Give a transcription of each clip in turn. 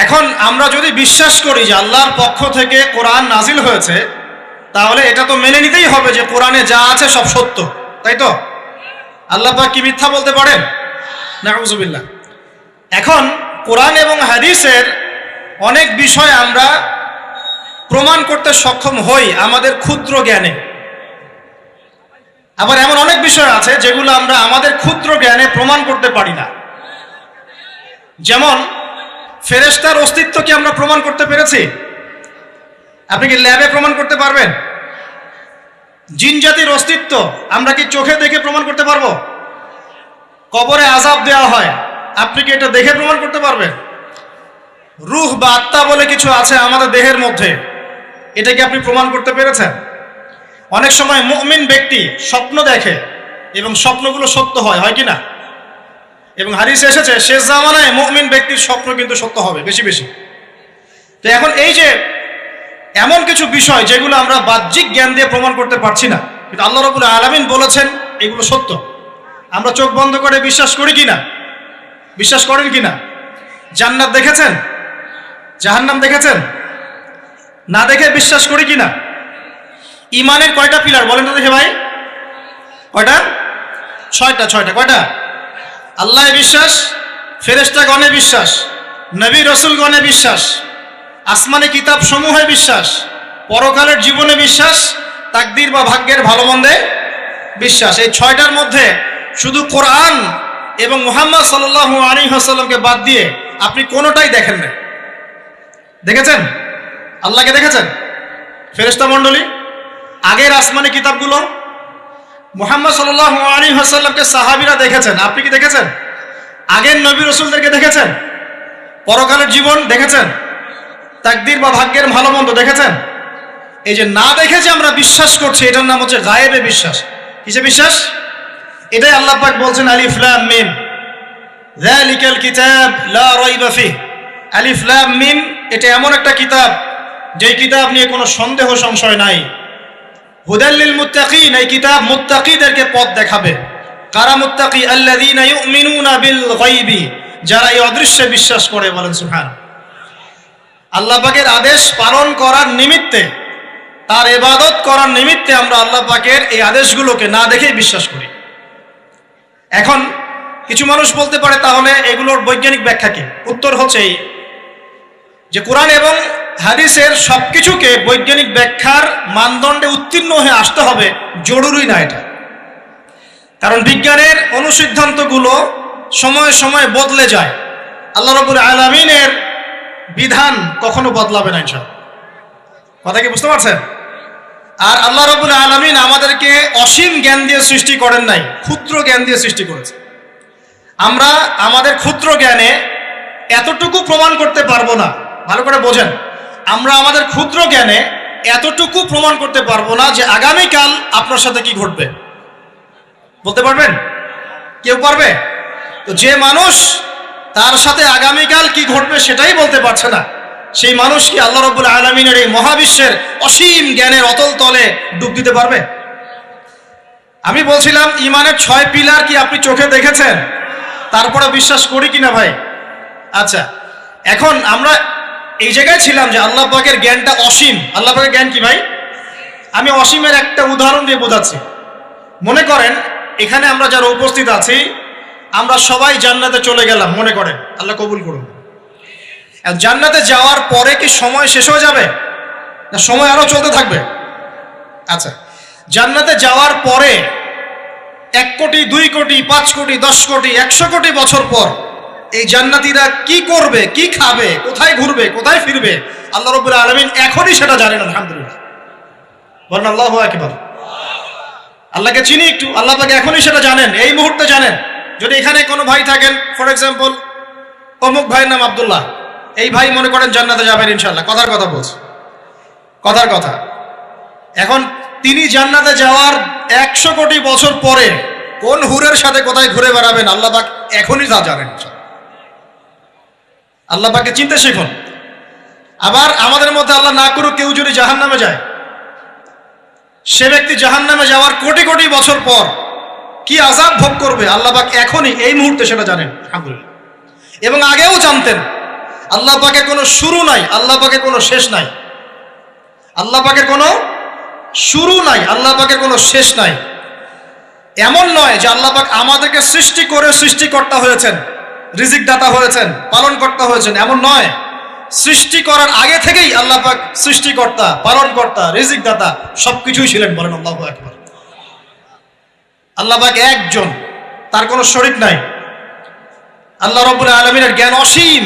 এখন আমরা যদি বিশ্বাস করি যে আল্লাহর পক্ষ থেকে কোরআন নাজিল হয়েছে, তাহলে এটা তো মেনে নিতেই হবে যে কোরআনে যা আছে সব সত্য, তাই তো? আল্লাহ পাক কি মিথ্যা বলতে পারেন? নাউযুবিল্লাহ। এখন কোরআন এবং হাদিসের অনেক বিষয় আমরা প্রমাণ করতে সক্ষম হই আমাদের ক্ষুদ্র জ্ঞানে, আবার এমন অনেক বিষয় আছে যেগুলো আমরা আমাদের ক্ষুদ্র জ্ঞানে প্রমাণ করতে পারি না। যেমন ফেরেশতার অস্তিত্ব কি আমরা প্রমাণ করতে পেরেছি? আপনি কি ল্যাবে প্রমাণ করতে পারবেন? জিন জাতির অস্তিত্ব আমরা কি চোখে দেখে প্রমাণ করতে পারবো? কবরে আযাব দেওয়া হয়, আপনি কি এটা দেখে প্রমাণ করতে পারবেন? রূহ বা আত্মা বলে কিছু আছে আমাদের দেহের মধ্যে, এটা কি আপনি প্রমাণ করতে পেরেছেন? অনেক সময় মুমিন ব্যক্তি স্বপ্ন দেখে এবং স্বপ্নগুলো সত্য হয় কি না? এবং হাদিসে এসেছে শেষ জামানায় মুমিন ব্যক্তির স্বপ্ন কিন্তু সত্য হবে বেশি বেশি। তো এখন এই যে এমন কিছু বিষয় যেগুলো আমরা বাহ্যিক জ্ঞান দিয়ে প্রমাণ করতে পারছি না, কিন্তু আল্লাহ রাব্বুল আলামিন বলেছেন এগুলো সত্য, আমরা চোখ বন্ধ করে বিশ্বাস করি কিনা? বিশ্বাস করেন কিনা? জান্নাত দেখেছেন? জাহান্নাম দেখেছেন? না দেখে বিশ্বাস করি কিনা? ইমানের কয়টা পিলার বলেন তো দেখে ভাই? কয়টা? ছয়টা। কয়টা? আল্লাহে বিশ্বাস, ফেরেশতাগণে বিশ্বাস, নবী রাসূলগণে বিশ্বাস, আসমানি কিতাব সমূহে বিশ্বাস, পরকালের জীবনে বিশ্বাস, তাকদীর বা ভাগ্যের ভালো মন্দে বিশ্বাস। এই ছয়টার মধ্যে শুধু কোরআন এবং মুহাম্মদ সাল্লাল্লাহু আলাইহি ওয়াসাল্লামকে বাদ দিয়ে আপনি কোনোটাই দেখেন না। দেখেছেন? আল্লাহকে দেখেছেন? ফেরেশতা মণ্ডলী, আগের আসমানি কিতাবগুলো, মুহাম্মদ সাল্লাল্লাহু আলাইহি ওয়াসাল্লামকে সাহাবীরা দেখেছেন, আপনি কি দেখেছেন? আগের নবী রাসূলদেরকে দেখেছেন? পরকালের জীবন দেখেছেন? তাকদীর বা ভাগ্যের ভালো মন্দ দেখেছেন? এই যে না দেখে যে আমরা বিশ্বাস করছি, এটার নাম হচ্ছে গায়েবে বিশ্বাস। কিসে বিশ্বাস? এটাই আল্লাহ পাক বলছেন আলিফ লাম মিম যালিকাল কিতাব লা রাইবা ফিহ। আলিফ লাম মিম, এটা এমন একটা কিতাব যেই কিতাব নিয়ে কোনো সন্দেহ সংশয় নাই। হুদাল লিল মুত্তাকিন, এই কিতাব মুত্তাকিদেরকে পথ দেখাবে। কারা মুত্তাকি? আল্লাযীনা ইউমিনুনা বিল গায়বি, যারা এই অদৃশ্যে বিশ্বাস করে। বলেন সুবহান। আল্লাহ পাকের আদেশ পালন করার নিমিত্তে, তার ইবাদত করার নিমিত্তে আমরা আল্লাহ পাকের এই আদেশগুলোকে না দেখেই বিশ্বাস করি। এখন কিছু মানুষ বলতে পারে তাহলে এগুলোর বৈজ্ঞানিক ব্যাখ্যা কি? উত্তর হচ্ছে এই যে কোরআন এবং হাদিসের সবকিছুকে বৈজ্ঞানিক ব্যাখ্যার মানদণ্ডে উত্তীর্ণ হয়ে আসতে হবে জরুরি না এটা। কারণ বিজ্ঞানের অনুসিদ্ধান্তগুলো সময়ে সময়ে বদলে যায়। আল্লাহ রাব্বুল আলামিনের বিধান কখনো বদলাবে না ইনশাআল্লাহ। কথা কি বুঝতে পারছেন? আর আল্লাহ রাব্বুল আলামিন আমাদেরকে অসীম জ্ঞান দিয়ে সৃষ্টি করেন নাই, ক্ষুদ্র জ্ঞান দিয়ে সৃষ্টি করেছে। আমরা আমাদের ক্ষুদ্র জ্ঞানে এতটুকু প্রমাণ করতে পারবো না। ভালো করে বোঝেন, আমরা আমাদের ক্ষুদ্র জ্ঞানে এতটুকু প্রমাণ করতে পারবো না যে আগামীকাল আপনার সাথে কি ঘটবে। বলতে পারবেন? কেউ পারবে? তো যে মানুষ তার সাথে আগামীকাল কি ঘটবে সেটাই বলতে পারছে না, সেই মানুষ কি আল্লাহ রাব্বুল আলামিনের এই মহাবিশ্বের অসীম জ্ঞানের অতল তলে ডুব দিতে পারবে? আমি বলছিলাম ইমানের 6 পিলার কি আপনি চোখে দেখেছেন? তারপরে বিশ্বাস করি কিনা ভাই? আচ্ছা, এখন আমরা এই জায়গায় ছিলাম যে আল্লাহ পাকের জ্ঞানটা অসীম। আল্লাহ পাকের জ্ঞান কি ভাই? আমি অসীমের একটা উদাহরণ দিয়ে বোঝাচ্ছি। মনে করেন এখানে আমরা যারা উপস্থিত আছি, আমরা সবাই জান্নাতে চলে গেলাম, মনে করেন, আল্লাহ কবুল করুন। জান্নাতে যাওয়ার পরে কি সময় শেষ হয়ে যাবে, না সময় আরো চলতে থাকবে? আচ্ছা, জান্নাতে যাওয়ার পরে 1 কোটি, 2 কোটি, 5 কোটি, 10 কোটি, 100 কোটি বছর পর এই জান্নাতীরা কি করবে, কি খাবে, কোথায় ঘুরবে, কোথায় ফিরবে, আল্লাহ রাব্বুল আলামিন এখনই সেটা জানেন। আলহামদুলিল্লাহ, বলেন আল্লাহু আকবার। আল্লাহকে চিনি একটু, আল্লাহ পাক এখনই সেটা জানেন, এই মুহূর্তে জানেন। যদি এখানে কোনো ভাই থাকেন, ফর এক্সাম্পল অমুক ভাইয়ের নাম আব্দুল্লাহ, এই ভাই মনে করেন জান্নাতে যাবেন ইনশাআল্লাহ, কথার কথা বলছি, কথার কথা। এখন তিনি জান্নাতে যাওয়ার 100 কোটি বছর পরে কোন হুরের সাথে কোথায় ঘুরে বেড়াবেন আল্লাহ পাক এখনই তা জানেন। আল্লাহ পাককে চিনতে শিখুন। আবার আমাদের মধ্যে আল্লাহ না করুক কেউ যদি জাহান্নামে যায়, সে ব্যক্তি জাহান্নামে যাওয়ার কোটি কোটি বছর পর কি আযাব ভোগ করবে আল্লাহ পাক এখনই এই মুহূর্তে সেটা জানেন। আলহামদুলিল্লাহ। এবং আগেও জানতেন। আল্লাহ পাকের কোনো শুরু নাই, আল্লাহ পাকের কোনো শেষ নাই। আল্লাহ পাকের কোনো শুরু নাই, আল্লাহ পাকের কোনো শেষ নাই। এমন নয় যে আল্লাহ পাক আমাদেরকে সৃষ্টি করে সৃষ্টিকর্তা হয়েছেন, রিজিক দাতা হয়েছেন, পালনকর্তা হয়েছেন, এমন নয়। সৃষ্টি করার আগে থেকেই আল্লাহ পাক সৃষ্টিকর্তা, পালনকর্তা, রিজিক দাতা সবকিছুই ছিলেন। বলেন আল্লাহু আকবার। আল্লাহ পাক একজন, তার কোনো শরীক নাই। আল্লাহ রাব্বুল আলামিনের জ্ঞান অসীম।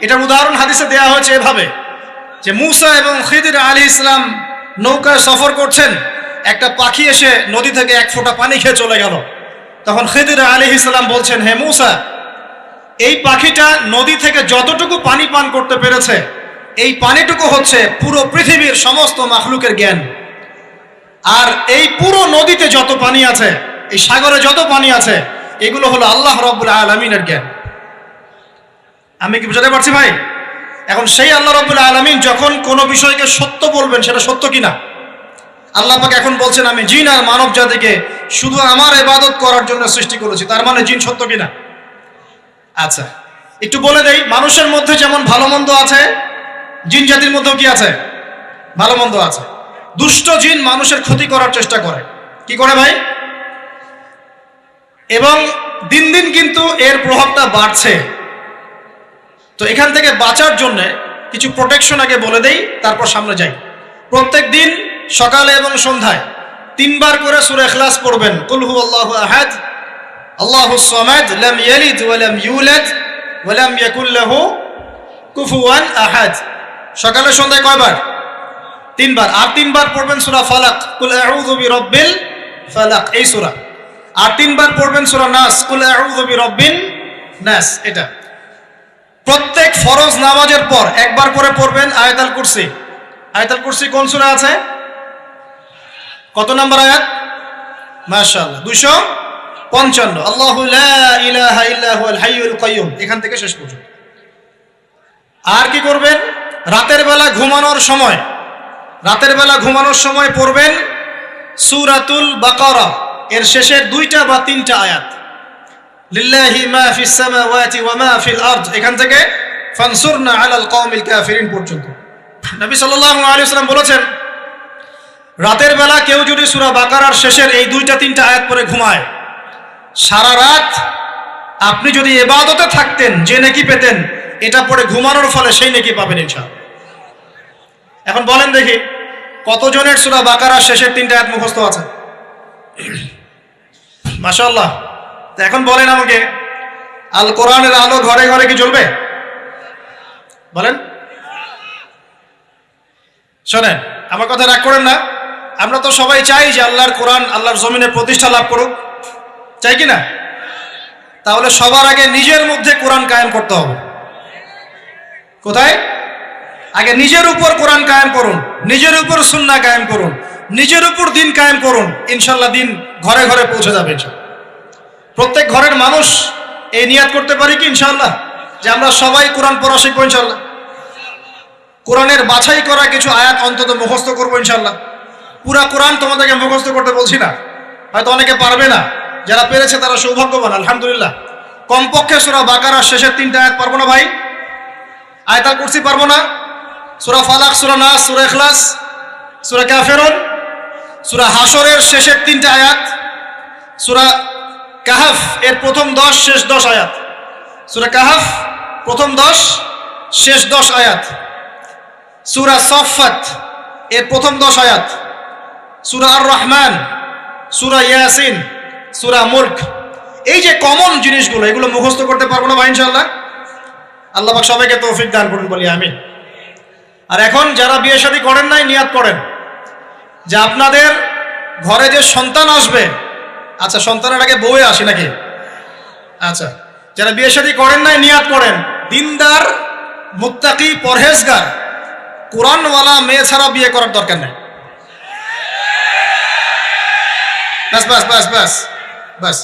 এটার উদাহরণ হাদিসে দেয়া হয়েছে এভাবে যে মুসা এবং খিদির আলাইহিস সালাম নৌকায় সফর করছেন, একটা পাখি এসে নদী থেকে এক ফোঁটা পানি খেয়ে চলে গেল। তখন খিদির আলাইহিস সালাম বলছেন, হে মুসা, এই পাখিটা নদী থেকে যতটুকু পানি পান করতে পেরেছে, এই পানিটুকু হচ্ছে পুরো পৃথিবীর সমস্ত মাখলুকের জ্ঞান। আর এই পুরো নদীতে যত পানি আছে, এই সাগরে যত পানি আছে, এগুলো হলো আল্লাহ রাব্বুল আলামিনের জ্ঞান। আমি কি বুঝাতে পারছি ভাই? এখন সেই আল্লাহ রাব্বুল আলামিন যখন কোনো বিষয়কে সত্য বলবেন, সেটা সত্য কিনা? আল্লাহ পাক এখন বলছেন, আমি জিন আর মানব জাতিকে শুধু আমার ইবাদত করার জন্য সৃষ্টি করেছি। তার মানে জিন সত্য কিনা? আচ্ছা, একটু বলে দেই, মানুষের মধ্যে যেমন ভালো মন্দ আছে, জিন জাতির মধ্যেও কি আছে? ভালো মন্দ আছে। দুষ্ট জিন মানুষের ক্ষতি করার চেষ্টা করে। কি করে ভাই? এবং দিন দিন কিন্তু এর প্রভাবটা বাড়ছে। তো এখান থেকে বাঁচার জন্য কিছু প্রোটেকশন আগে বলে দেই, তারপর সামনে যাই। প্রত্যেক দিন সকালে এবং সন্ধ্যায় 3 বার করে সূরা ইখলাস পড়বেন। কুল হুয়াল্লাহু আহাদ, আল্লাহুস সামাদ, লাম ইয়ালিদ ওয়া লাম ইউলাদ ওয়া লাম ইয়াকুল লাহু কুফুয়ান আহাদ। সকালে সন্ধ্যায় কয়বার? 3 বার। আর 3 বার পড়বেন সূরা ফালাক, কুল আউযু বিরাব্বিল ফালাক, এই সূরা। আর 3 বার পড়বেন সূরা নাস, কুল আউযু বিরাব্বিন নাস। এটা প্রত্যেক ফরজ নামাজের পর একবার করে পড়বেন আয়াতুল কুরসি। আয়াতুল কুরসি কোন সূরা আছে? কত নম্বর আয়াত? মাশাআল্লাহ, 255। আল্লাহু লা ইলাহা ইল্লা হুয়াল হাইয়ুল কাইয়্যুম, এখান থেকে শেষ পর্যন্ত। আর কি করবেন? রাতের বেলা ঘুমানোর সময় পড়বেন সূরাতুল বাকারা, এর শেষের 2টা বা 3টা আয়াত। লিল্লাহি মা ফিস সামাওয়াতি ওয়া মা ফিল আরদ, এখান থেকে ফানসুরনা আলাল কওমিল কাফিরিন পর্যন্ত। নবী সাল্লাল্লাহু আলাইহি ওয়াসাল্লাম বলেছেন, রাতের বেলা কেউ যদি সূরা বাকারার শেষের এই 2টা 3টা আয়াত পড়ে ঘুমায়, সারা রাত আপনি যদি ইবাদতে থাকতেন যে নেকি পেতেন, এটা পড়ে ঘুমানোর ফলে সেই নেকি পাবেন ইনশাআল্লাহ। এখন বলেন দেখি, কতজনের সূরা বাকারার শেষের 3টা আয়াত মুখস্থ আছে? মাশাআল্লাহ। তো এখন বলেন আমাকে, আল কোরআনের আলো ঘরে ঘরে কি জ্বলবে? বলেন। শোনেন, আমার কথা রাগ করেন না। আমরা তো সবাই চাই যে আল্লাহর কোরআন আল্লাহর জমিনে প্রতিষ্ঠা লাভ করুক, চাই কি না? তাহলে সবার আগে নিজের মধ্যে কোরআন কায়েম করতে হবে। কোথায়? আগে নিজের উপর কোরআন কায়েম করুন, নিজের উপর সুন্নাহ কায়েম করুন, নিজের উপর দিন কায়েম করুন। ইনশাআল্লাহ দিন ঘরে ঘরে পৌঁছে যাবে। প্রত্যেক ঘরের মানুষ এই নিয়াত করতে পারি কি ইনশাআল্লাহ যে আমরা সবাই কোরআন পড়া শিখবো ইনশাআল্লাহ? কোরআনের বাছাই করা কিছু আয়াত অন্তত মুখস্থ করবো ইনশাআল্লাহ। পুরা কোরআন তোমাদেরকে মুখস্থ করতে বলছি না, হয়তো অনেকে পারবে না, যারা পেরেছে তারা সৌভাগ্যবান, আলহামদুলিল্লাহ। কমপক্ষে সূরা বাকারার শেষের 3টা আয়াত পারবো না ভাই? আয়াতুল কুরসি পারবো না? সূরা ফালাক, সূরা নাস, সূরা ইখলাস, সূরা কাফিরুন, সূরা হাশরের শেষের 3টা আয়াত, সূরা কাহাফ এর প্রথম 10 শেষ 10 আয়াত, সূরা কাহাফ প্রথম 10 শেষ 10 আয়াত, সূরা সাফফাত এর প্রথম 10 আয়াত, সূরা আর রহমান, সূরা ইয়াসিন, সূরা মুলক। এই যে কমন জিনিসগুলো, এগুলো মুখস্থ করতে পারবো না ভাই ইনশাআল্লাহ? আল্লাহ পাক সবাইকে তৌফিক দান করুন, বলি আমিন। আর এখন যারা বিয়ে শাদী করেন নাই, নিয়াত করেন যে আপনাদের ঘরে যে সন্তান আসবে, আচ্ছা সন্তানের আগে বউয়ে আসে নাকি? আচ্ছা, যারা বিয়ে শাদী করেন নাই নিয়াত করেন, দিনদার, মুত্তাকি, পরহেজগার, কোরআনওয়ালা মেয়ে ছাড়া বিয়ে করার দরকার নেই। বাস বাস বাস বাস বাস।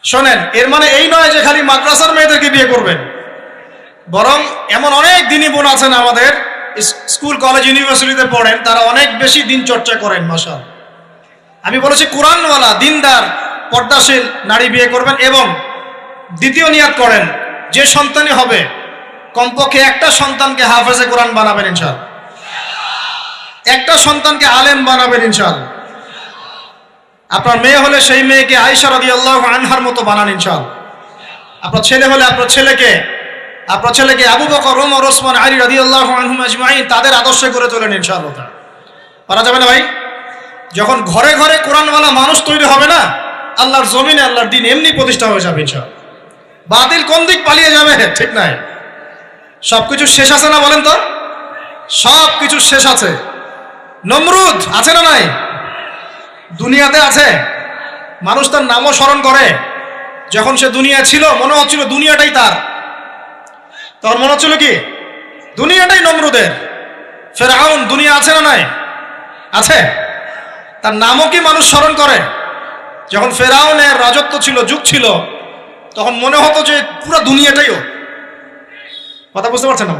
শোনেন, এর মানে এই নয় যে খালি মাদ্রাসার মেয়েদেরকে বিয়ে করবেন, বরং এমন অনেক দিনই বোন আছেন আমাদের স্কুল কলেজ ইউনিভার্সিটিতে পড়েন, তারা অনেক বেশি দিন চর্চা করেন। মাশাআল্লাহ। আমি বলেছি কোরআনওয়ালা, দিনদার, পর্দাশীল নারী বিয়ে করবেন। এবং দ্বিতীয় নিয়াত করেন, যে সন্তানই হবে কমপক্ষে একটা সন্তানকে হাফেজে কোরআন বানাবেন ইনশাআল্লাহ, একটা সন্তানকে আলেম বানাবেন ইনশাআল্লাহ। আপনার মেয়ে হলে সেই মেয়েকে আয়েশা রাদিয়াল্লাহু আনহার মতো বানান ইনশাআল্লাহ। আপনার ছেলে হলে আপনার ছেলেকে আবু বকর, ওমর, ওসমান, আলী রাদিয়াল্লাহু আনহুম আজমাইন তাদের আদর্শে করে তোলেন ইনশাআল্লাহ। পারা যাবে না ভাই? যখন ঘরে ঘরে কোরআনওয়ালা মানুষ তৈরি হবে না, আল্লাহর জমিনে আল্লাহর দিন এমনি প্রতিষ্ঠা হয়ে যাবে ইনশাআল্লাহ। বাতিল কোন দিক পালিয়ে যাবে ঠিক নাই? সবকিছু শেষ আছে না বলেন তো? সবকিছু শেষ আছে। নমরুদ আছে না নাই? দুনিয়াতে আছে। মানুষ তার নামও স্মরণ করে। যখন সে দুনিয়া ছিল মনে হচ্ছিল দুনিয়াটাই তার, তখন মনে হচ্ছিল কি দুনিয়াটাই নমরুদের। ফেরাউন দুনিয়া আছে না নাই? আছে। তার নামও কি মানুষ স্মরণ করে? যখন ফেরাউনের রাজত্ব ছিল, যুগ ছিল, তখন মনে হতো যে পুরো দুনিয়াটাইও। কথা বুঝতে পারছেন না?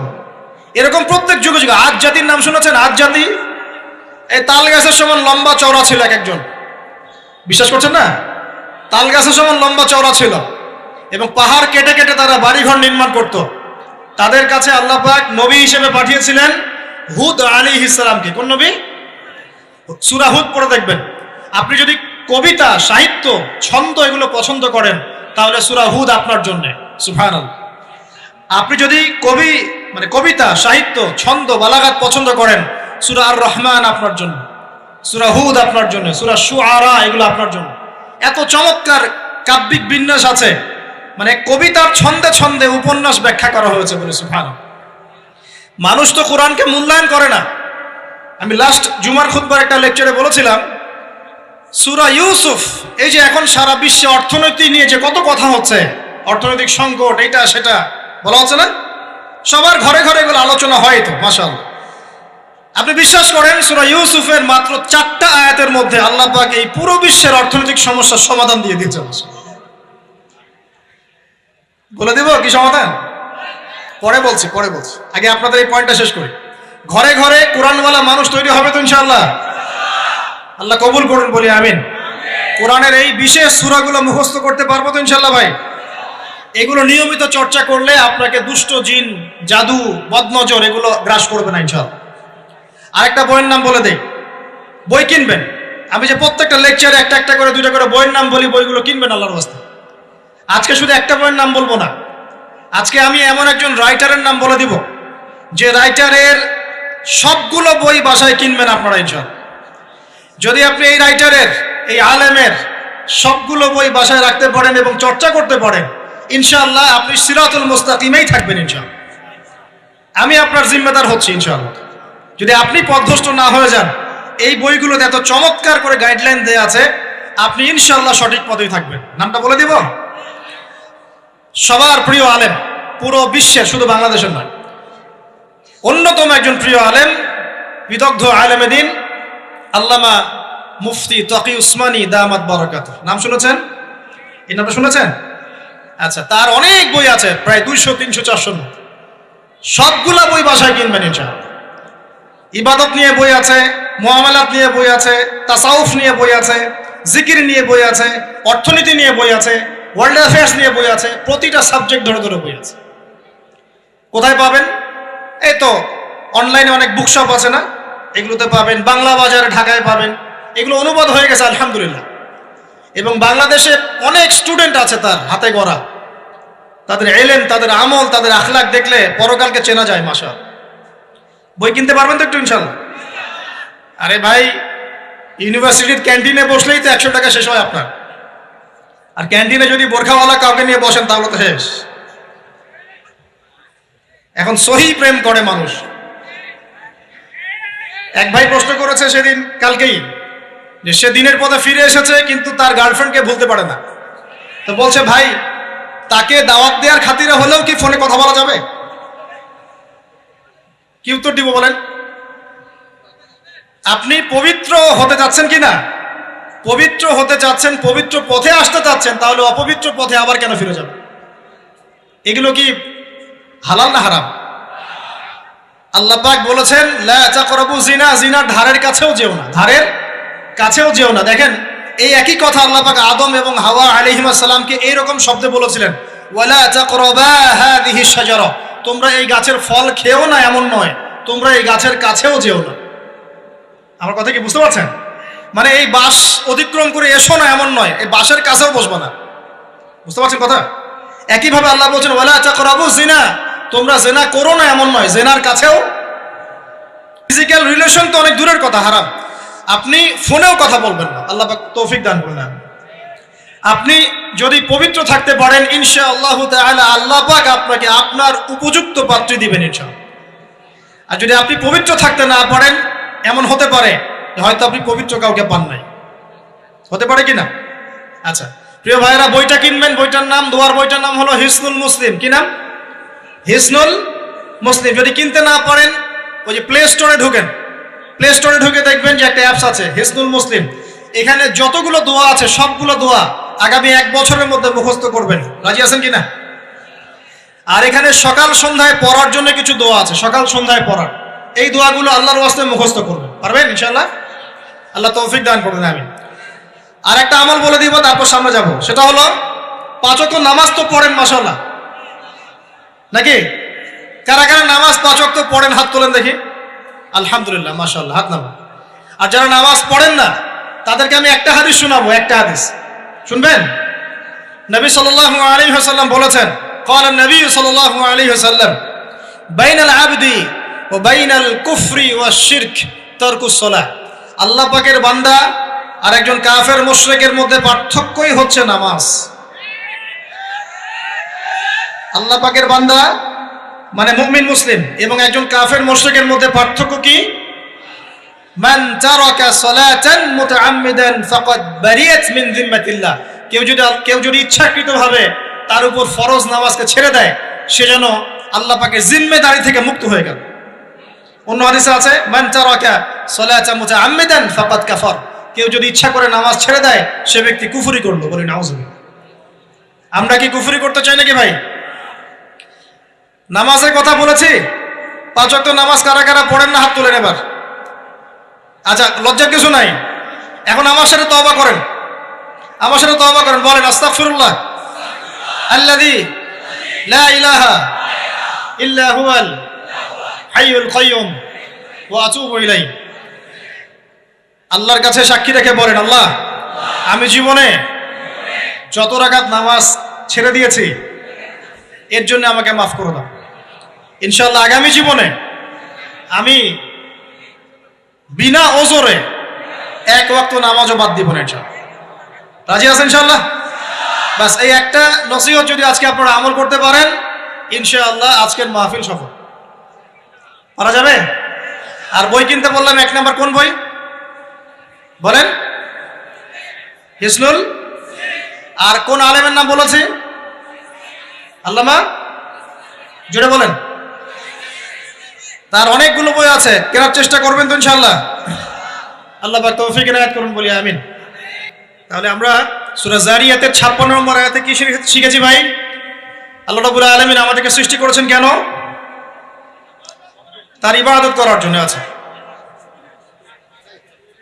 এরকম প্রত্যেক যুগে যুগে। আজ জাতির নাম শুনেছেন? আজ জাতি এই তাল গাছের সমান লম্বা চওড়া ছিল এক একজন। বিশ্বাস করছেন না? তাল গাছের সমান লম্বা চওড়া ছিল এবং পাহাড় কেটে কেটে তারা বাড়িঘর নির্মাণ করত। তাদের কাছে আল্লাহ পাক নবী হিসেবে পাঠিয়েছিলেন হুদ আলাইহিস সালামকে। কোন নবী? সূরা হুদ পড়ে দেখবেন। আপনি যদি কবিতা, সাহিত্য, ছন্দ এগুলো পছন্দ করেন তাহলে সূরা হুদ আপনার জন্য। সুবহানাল্লাহ। আপনি যদি কবিতা, সাহিত্য, ছন্দ, বালাগাত পছন্দ করেন, সূরা আর রহমান আপনার জন্য, সূরা হুদ আপনার জন্য, সূরা শুআরা এগুলো আপনার জন্য। এত চমৎকার কাব্যিক বিন্যাস আছে, কবিতার ছন্দে ছন্দে উপন্যাস ব্যাখ্যা করা হয়েছে বলে। সুবহানাল্লাহ। মানুষ তো কোরআনকে মূল্যায়ন করে না। আমি লাস্ট জুমার খুতবার একটা লেকচারে বলেছিলাম, সূরা ইউসুফ, এই যে এখন সারা বিশ্বে অর্থনীতি নিয়ে যে কত কথা হচ্ছে, অর্থনৈতিক সংকট, এইটা সেটা বলা হচ্ছে না, সবার ঘরে ঘরে এগুলো আলোচনা হয় তো, মাশাআল্লাহ। আপনি বিশ্বাস করেন সূরা ইউসুফের মাত্র 4টা আয়াতের মধ্যে আল্লাহ পাক এই পুরো বিশ্বের অর্থনৈতিক সমস্যার সমাধান দিয়ে দিয়েছেন। বলে দেব কি সমাধান? পরে বলছি। আগে আপনাদের এই পয়েন্টটা শেষ করি। ঘরে ঘরে কোরআনওয়ালা মানুষ তৈরি হবে তো ইনশাআল্লাহ। আল্লাহ কবুল করুন, বলি আমিন। কোরআনের এই বিশেষ সূরাগুলো মুখস্থ করতে পারবো তো ইনশাআল্লাহ ভাই? এগুলো নিয়মিত চর্চা করলে আপনাকে দুষ্ট জিন, জাদু, বদনজর এগুলো গ্রাস করবে না ইনশাআল্লাহ। আরেকটা বইয়ের নাম বলে দেই, বই কিনবেন। আমি যে প্রত্যেকটা লেকচারে একটা একটা করে 2টা করে বইয়ের নাম বলি, বইগুলো কিনবেন আল্লাহর রাস্তায়। আজকে শুধু একটা বইয়ের নাম বলবো না, আজকে আমি এমন একজন রাইটারের নাম বলে দিব যে রাইটারের সবগুলো বই বাসায় কিনবেন আপনারা ইনশাআল্লাহ। যদি আপনি এই রাইটারের, এই আলেমের সবগুলো বই বাসায় রাখতে পারেন এবং চর্চা করতে পারেন, ইনশাআল্লাহ আপনি সিরাতুল মুস্তাকিমেই থাকবেন ইনশাআল্লাহ। আমি আপনার জিম্মেদার হচ্ছি ইনশাআল্লাহ। যদি আপনি পথভ্রষ্ট না হয়ে যান, এই বইগুলোতে এত চমৎকার করে গাইডলাইন দেয়া আছে, আপনি ইনশাআল্লাহ সঠিক পথেই থাকবেন। নামটা বলে দিব। সবার প্রিয় আলেম, পুরো বিশ্বের, শুধু বাংলাদেশের নয়, অন্যতম একজন প্রিয় আলেম, বিদগ্ধ আলেমে দ্বীন আল্লামা মুফতি তকি উসমানী দামাত বারাকাতুহু। নাম শুনেছেন? এই নামটা শুনেছেন? আচ্ছা, তার অনেক বই আছে, প্রায় 200, 300, 400 মতো। সবগুলা বই বাসায় কিনবেন ইনশাআল্লাহ। ইবাদত নিয়ে বই আছে, মুআমালাত নিয়ে বই আছে, তাসাউফ নিয়ে বই আছে, জিকির নিয়ে বই আছে, অর্থনীতি নিয়ে বই আছে, ওয়ার্ল্ড অ্যাফেয়ার্স নিয়ে বই আছে, প্রতিটা সাবজেক্ট ধরে ধরে বই আছে। কোথায় পাবেন? এই তো অনলাইনে অনেক বুকশপ আছে না, এগুলোতে পাবেন। বাংলা বাজারে ঢাকায় পাবেন। এগুলো অনুবাদ হয়ে গেছে আলহামদুলিল্লাহ। এবং বাংলাদেশে অনেক স্টুডেন্ট আছে তার হাতে গড়া। তাদের ইলম, তাদের আমল, তাদের আখলাক দেখলে পরকালকে চেনা যায়। মাশাআল্লাহ। বই কিনতে পারবেন তো একটু ইনশাআল্লাহ? আরে ভাই, ইউনিভার্সিটির ক্যান্টিনে বসলেই তো 100 টাকা শেষ হয় আপনার। আর ক্যান্টিনে যদি বোরখাওয়ালা কাউকে নিয়ে বসেন তাহলে তো শেষ। এখন সহি প্রেম করে মানুষ। এক ভাই প্রশ্ন করেছে সেদিন, কালকেই, যে সে দিনের পথে ফিরে এসেছে কিন্তু তার গার্লফ্রেন্ডকে ভুলতে পারে না। তো বলছে, ভাই তাকে দাওয়াত দেওয়ার খাতিরে হলেও কি ফোনে কথা বলা যাবে? কি উত্তর দিব বলেন? আপনি পবিত্র হতে যাচ্ছেন কিনা? পবিত্র হতে চাচ্ছেন, পবিত্র পথে আসতে চাচ্ছেন, তাহলে অপবিত্র পথে আবার কেন ফিরে যাবেন? এগুলো কি হালাল না হারাম? আল্লাহ পাক বলেছেন, লা তাকরাবু জিনা, জিনার ধারের কাছেও যেও না, ধারের কাছেও যেও না। দেখেন, এই একই কথা আল্লাহ পাক আদম এবং হাওয়া আলাইহিস সালামকে এইরকম শব্দে বলেছিলেন, ওয়ালা তাকরাবা হাযিহি শাজারা, তোমরা এই গাছের ফল খেও না এমন নয়, তোমরা এই গাছের কাছেও যেও না। আমার কথা কি বুঝতে পারছেন? মানে এই বাঁশ অতিক্রম করে এসো না এমন নয়, এই বাঁশের কাছেও বসবো না। বুঝতে পারছেন কথা? একইভাবে আল্লাহ বলছেন ওয়ালা তাকরাবু জিনা, তোমরা জেনা করো না এমন নয়, জেনার কাছেও। ফিজিক্যাল রিলেশন তো অনেক দূরের কথা, হারাম। আপনি ফোনেও কথা বলবেন না, আল্লাহ পাক তৌফিক দান করুন। আপনি যদি পবিত্র থাকতে পারেন ইনশাআল্লাহ তাআলা আল্লাহ পাক আপনাকে আপনার উপযুক্ত পাত্রী দিবেন ইনশাআল্লাহ। আর যদি আপনি পবিত্র থাকতে না পারেন, এমন হতে পারে হয়তো আপনি পবিত্র কাউকে পান নাই, হতে পারে কি না? আচ্ছা প্রিয় ভাইয়েরা, বইটা কিনবেন, বইটার নাম, দোয়ার বইটার নাম হলো হিসনুল মুসলিম। কি নাম? হিসনুল মুসলিম। যদি কিনতে না পারেন, ওই যে প্লে স্টোরে ঢুকেন, প্লে স্টোরে ঢুকে দেখবেন যে একটা অ্যাপস আছে হিসনুল মুসলিম। এখানে যতগুলো দোয়া আছে সবগুলো দোয়া আগামী 1 বছরের মধ্যে মুখস্থ করবেন। রাজি আছেন কিনা? আর এখানে সকাল সন্ধ্যায় পড়ার জন্য কিছু দোয়া আছে, সকাল সন্ধ্যায় পড়ার। এই দোয়াগুলো আল্লাহর ওয়াস্তে মুখস্থ করবেন, পারবেন ইনশাআল্লাহ? আল্লাহ তৌফিক দান করবেন, আমিন। আর একটা আমল বলে দিব, তারপর সামনে যাব। সেটা হলো 5 ওয়াক্ত নামাজ তো পড়েন মাশাআল্লাহ, নাকি? কারা কারা নামাজ 5 ওয়াক্ত পড়েন হাত তোলেন দেখি। আলহামদুলিল্লাহ, মাশাআল্লাহ, হাত নামান। আর যারা নামাজ পড়েন না তাদেরকে আমি একটা হাদিস শোনাবো, একটা হাদিস শুনবেন। নবী সাল্লাল্লাহু আলাইহি ওয়াসাল্লাম বলেছেন, قال النبي صلى الله عليه وسلم بين العبد وبين الكفر والشرك ترك الصلاة। আল্লাহ পাকের বান্দা আর একজন কাফের মুশরিকের মধ্যে পার্থক্যই হচ্ছে নামাজ। আল্লাহ পাকের বান্দা মানে মুমিন মুসলিম এবং একজন কাফের মুশরিকের মধ্যে পার্থক্য কি? মান তারাকা সালাতান মুতাআম্মিদান ফাকাদ বারিয়াত মিন যিম্মাতিল্লাহ। কেউ যদি ইচ্ছাকৃতভাবে তার উপর ফরজ নামাজকে ছেড়ে দেয়, সে যেন আল্লাহ পাকের জিম্মেদারি থেকে মুক্ত হয়ে গেল। অন্য হাদিসে আছে মান তারাকা সালাতান মুতাআম্মিদান ফাকাদ কাফার। কেউ যদি ইচ্ছা করে নামাজ ছেড়ে দেয়, সে ব্যক্তি কুফরি করলো। বলি নাউজুবিল্লাহ। আমরা কি কুফরি করতে চাই নাকি ভাই? নামাজের কথা বলেছি, 5 ওয়াক্ত নামাজ কারা কারা পড়েন না হাত তুলেন এবার। আচ্ছা, লজ্জার কিছু নাই। এখন আমার সাথে তওবা করেন, আমার সাথে তওবা করেন, বলেন আস্তাগফিরুল্লাহ আল্লাযী লা ইলাহা ইল্লা হুয়াল হাইয়ুল কাইয়্যুম ওয়া আতুবু ইলাইহি। আল্লাহর কাছে সাক্ষী রেখে বলেন, আল্লাহ আমি জীবনে যত রাকাত নামাজ ছেড়ে দিয়েছি এর জন্য আমাকে মাফ করে দাও। ইনশাআল্লাহ আগামী জীবনে আমি বিনা ওজরে 1 ওয়াক্ত নামাজও বাদ দিব না ইনশাআল্লাহ। রাজি আছেন ইনশাআল্লাহ? বাস এই একটা নসিহত যদি আজকে আপনারা আমল করতে পারেন, ইনশাআল্লাহ আজকের মাহফিল সফল। পারা যাবে? আর বই কিনতে বললাম, 1 নাম্বার কোন বই বলেন? হিসনুল। আর কোন আলেমের নাম বলেছে? আল্লামা, জোরে বলেন। তার অনেকগুলো বই আছে, কেনার চেষ্টা করবেন তো ইনশাআল্লাহ। আল্লাহ পাক তৌফিক ইনায়াত করুন, বলি আমিন। তাহলে আমরা সূরা যারিয়াতের 56 নম্বর আয়াতে কি শিখেছি ভাই? আল্লাহ রাব্বুল আলামিন আমাদেরকে সৃষ্টি করেছেন কেন? তার ইবাদত করার জন্য আছে।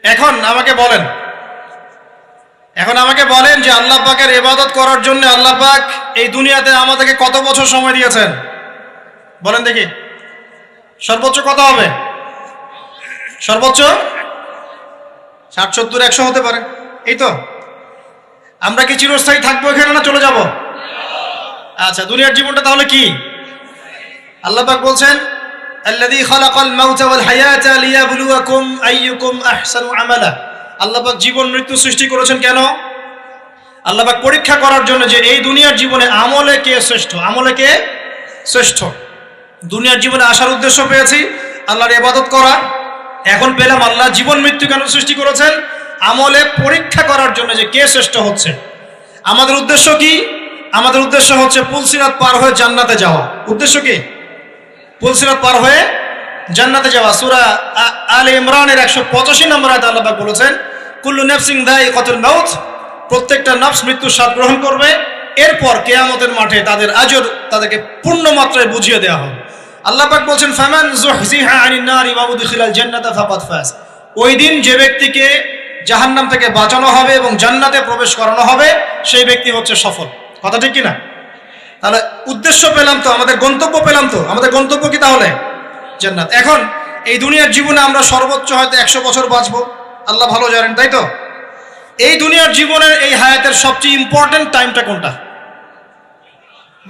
এখন আমাকে বলেন যে আল্লাহ পাকের ইবাদত করার জন্য আল্লাহ পাক এই দুনিয়াতে আমাদেরকে কত বছর সময় দিয়েছেন? বলেন দেখি, সর্বোচ্চ কত হবে? সর্বোচ্চ 60, 70, 100 হতে পারে। এই তো। আমরা কি চিরস্থায়ী থাকবো এখানে না চলে যাব? আচ্ছা, দুনিয়ার জীবনটা তাহলে কি? আল্লাহ পাক বলছেন আল্লাযী খালাকাল মাউতা ওয়াল হায়াতা লিয়াবলুয়াকুম আইয়ুকুম আহসানু আমালা। আল্লাহ পাক জীবন মৃত্যু সৃষ্টি করেছেন কেন? আল্লাহ পাক পরীক্ষা করার জন্য যে এই দুনিয়ার জীবনে আমলে কে শ্রেষ্ঠ, আমলে কে শ্রেষ্ঠ। দুনিয়ার জীবনে আসার উদ্দেশ্য পেয়েছি আল্লাহর ইবাদত করা, এখন পেলাম আল্লাহ জীবন মৃত্যু কেন সৃষ্টি করেছেন? আমলে পরীক্ষা করার জন্য যে কে শ্রেষ্ঠ হচ্ছে। আমাদের উদ্দেশ্য কি? আমাদের উদ্দেশ্য হচ্ছে পুলসিরাত পার হয়ে জান্নাতে যাওয়া। উদ্দেশ্য কি? পুলসিরাত পার হয়ে জান্নাতে যাওয়া। সূরা আলে ইমরানের 185 নম্বর আয়াতে আল্লাহ পাক বলেছেন কুল্লু নাফসিন যায়িকাতুল মাউত, প্রত্যেকটা নফস মৃত্যুর স্বাদ গ্রহণ করবে, এরপর কিয়ামতের মাঠে তাদের আজর তাদেরকে পূর্ণ মাত্রায় বুঝিয়ে দেওয়া হবে। আল্লাহ পাক বলছেন ফামান যুহজিহা আনিন নারি ওয়া উদখিলাল জান্নাতা ফাকাদ ফাজ। ওই দিন যে ব্যক্তিকে জাহান্নাম থেকে বাঁচানো হবে এবং জান্নাতে প্রবেশ করানো হবে, সেই ব্যক্তি হচ্ছে সফল। কথা ঠিক কিনা? তাহলে উদ্দেশ্য পেলাম তো, আমাদের গন্তব্য পেলাম তো। আমাদের গন্তব্য কি তাহলে? জান্নাত। এখন এই দুনিয়ার জীবনে আমরা সর্বোচ্চ হয়তো 100 বছর বাঁচবো, আল্লাহ ভালো জানেন, তাই তো? এই দুনিয়ার জীবনের এই হায়াতের সবচেয়ে ইম্পর্টেন্ট টাইমটা কোনটা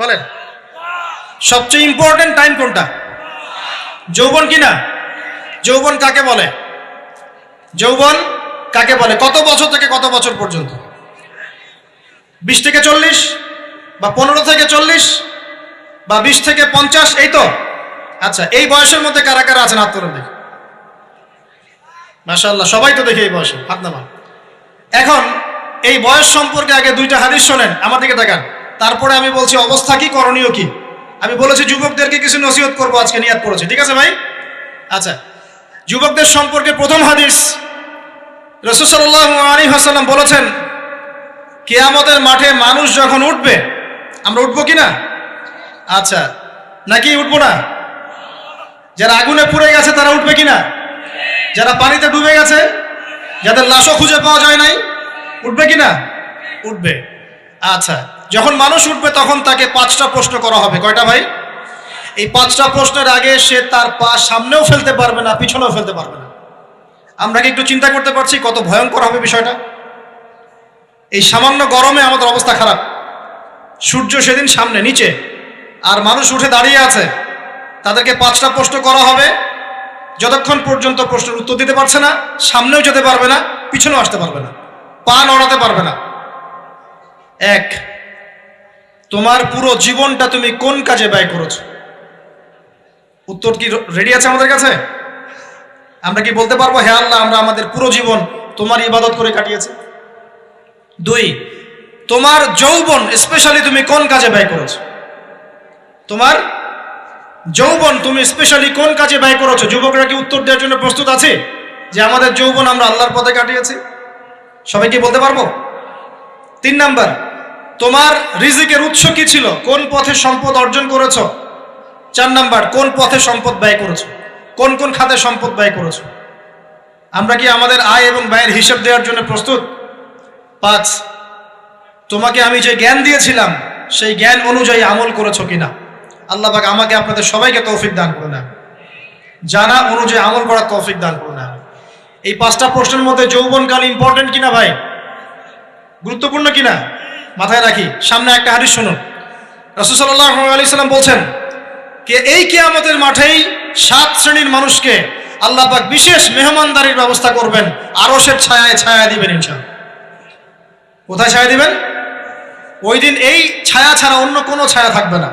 বলেন? সবচেয়ে ইম্পর্টেন্ট টাইম কোনটা? যৌবন কিনা? যৌবন কাকে বলে? যৌবন কাকে বলে? কত বছর থেকে কত বছর পর্যন্ত? 20 থেকে 40, বা 15 থেকে 40, বা 20 থেকে 50, এই তো? আচ্ছা, এই বয়সের মধ্যে কারা কারা আছেন হাত তোলেন দেখি। মাশাআল্লাহ, সবাই তো দেখি এই বয়সে, হাত নামান। এখন এই বয়স সম্পর্কে আগে 2টা হাদিস শোনেন, আমার দিকে তাকান, তারপরে আমি বলছি অবস্থা কি, করণীয় কি। আমি বলেছি যুবকদেরকে কিছু নসিহত করবো আজকে, নিয়াত করেছি, ঠিক আছে ভাই? আচ্ছা, যুবকদের সম্পর্কে প্রথম হাদিস, রাসূল সাল্লাল্লাহু আলাইহি ওয়াসাল্লাম বলেছেন, কিয়ামতের মাঠে মানুষ যখন উঠবে, আমরা উঠবো কিনা? আচ্ছা, নাকি উঠবো না? যারা আগুনে পুড়ে গেছে তারা উঠবে কিনা? যারা পানিতে ডুবে গেছে, যাদের লাশও খুঁজে পাওয়া যায় নাই, উঠবে কিনা? উঠবে। আচ্ছা, যখন মানুষ উঠবে তখন তাকে 5টা প্রশ্ন করা হবে। কয়টা ভাই? এই 5টা প্রশ্নের আগে সে তার পা সামনেও ফেলতে পারবে না, পিছনেও ফেলতে পারবে না। আমরা কি একটু চিন্তা করতে পারছি কত ভয়ঙ্কর হবে বিষয়টা? এই সামান্য গরমে আমাদের অবস্থা খারাপ, সূর্য সেদিন সামনে নিচে, আর মানুষ উঠে দাঁড়িয়ে আছে, তাদেরকে 5টা প্রশ্ন করা হবে। যতক্ষণ পর্যন্ত প্রশ্নের উত্তর দিতে পারছে না, সামনেও যেতে পারবে না, পিছনেও আসতে পারবে না, পা নড়াতে পারবে না। 1, তোমার পুরো জীবনটা তুমি কোন কাজে ব্যয় করেছো? উত্তর কি রেডি আছে আমাদের কাছে? আমরা কি বলতে পারবো, হে আল্লাহ, আমরা আমাদের পুরো জীবন তোমার ইবাদত করে কাটিয়েছি? 2, তোমার যৌবন স্পেশালি তুমি কোন কাজে ব্যয় করেছো? তোমার যৌবন তুমি স্পেশালি কোন কাজে ব্যয় করেছো? যুবকরা কি উত্তর দেওয়ার জন্য প্রস্তুত আছে যে আমাদের যৌবন আমরা আল্লাহর পথে কাটিয়েছি? সবাই কি বলতে পারবো? 3 নাম্বার, তোমার রিজিকের উৎস কি ছিল? কোন পথে সম্পদ অর্জন করেছো? 4 নাম্বার, কোন পথে সম্পদ ব্যয় করেছো? কোন কোন খাতে সম্পদ ব্যয় করেছো? আমরা কি আমাদের আয় এবং ব্যয়ের হিসাব দেওয়ার জন্য প্রস্তুত? 5, তোমাকে আমি যে জ্ঞান দিয়েছিলাম সেই জ্ঞান অনুযায়ী আমল করেছো কিনা? আল্লাহ পাক আমাকে আপনাদের সবাইকে তৌফিক দান করুন, জানা অনুযায়ী আমল করার তৌফিক দান করুন। এই 5টা প্রশ্নের মধ্যে যৌবনকাল ইম্পর্টেন্ট কিনা ভাই? গুরুত্বপূর্ণ কিনা? মাথায় রাখি। সামনে একটা হাদিস শুনুন, রাসূল সাল্লাল্লাহু আলাইহি সাল্লাম বলছেন, এই কিয়ামতের মাঠেই 7 শ্রেণীর মানুষকে আল্লাহ পাক বিশেষ মেহমানদারির ব্যবস্থা করবেন, আরশের ছায়ায় ছায়া দিবেন ইনশাআল্লাহ। কোথায় ছায়া দিবেন? ওই দিন এই ছায়া ছাড়া অন্য কোনো ছায়া থাকবে না।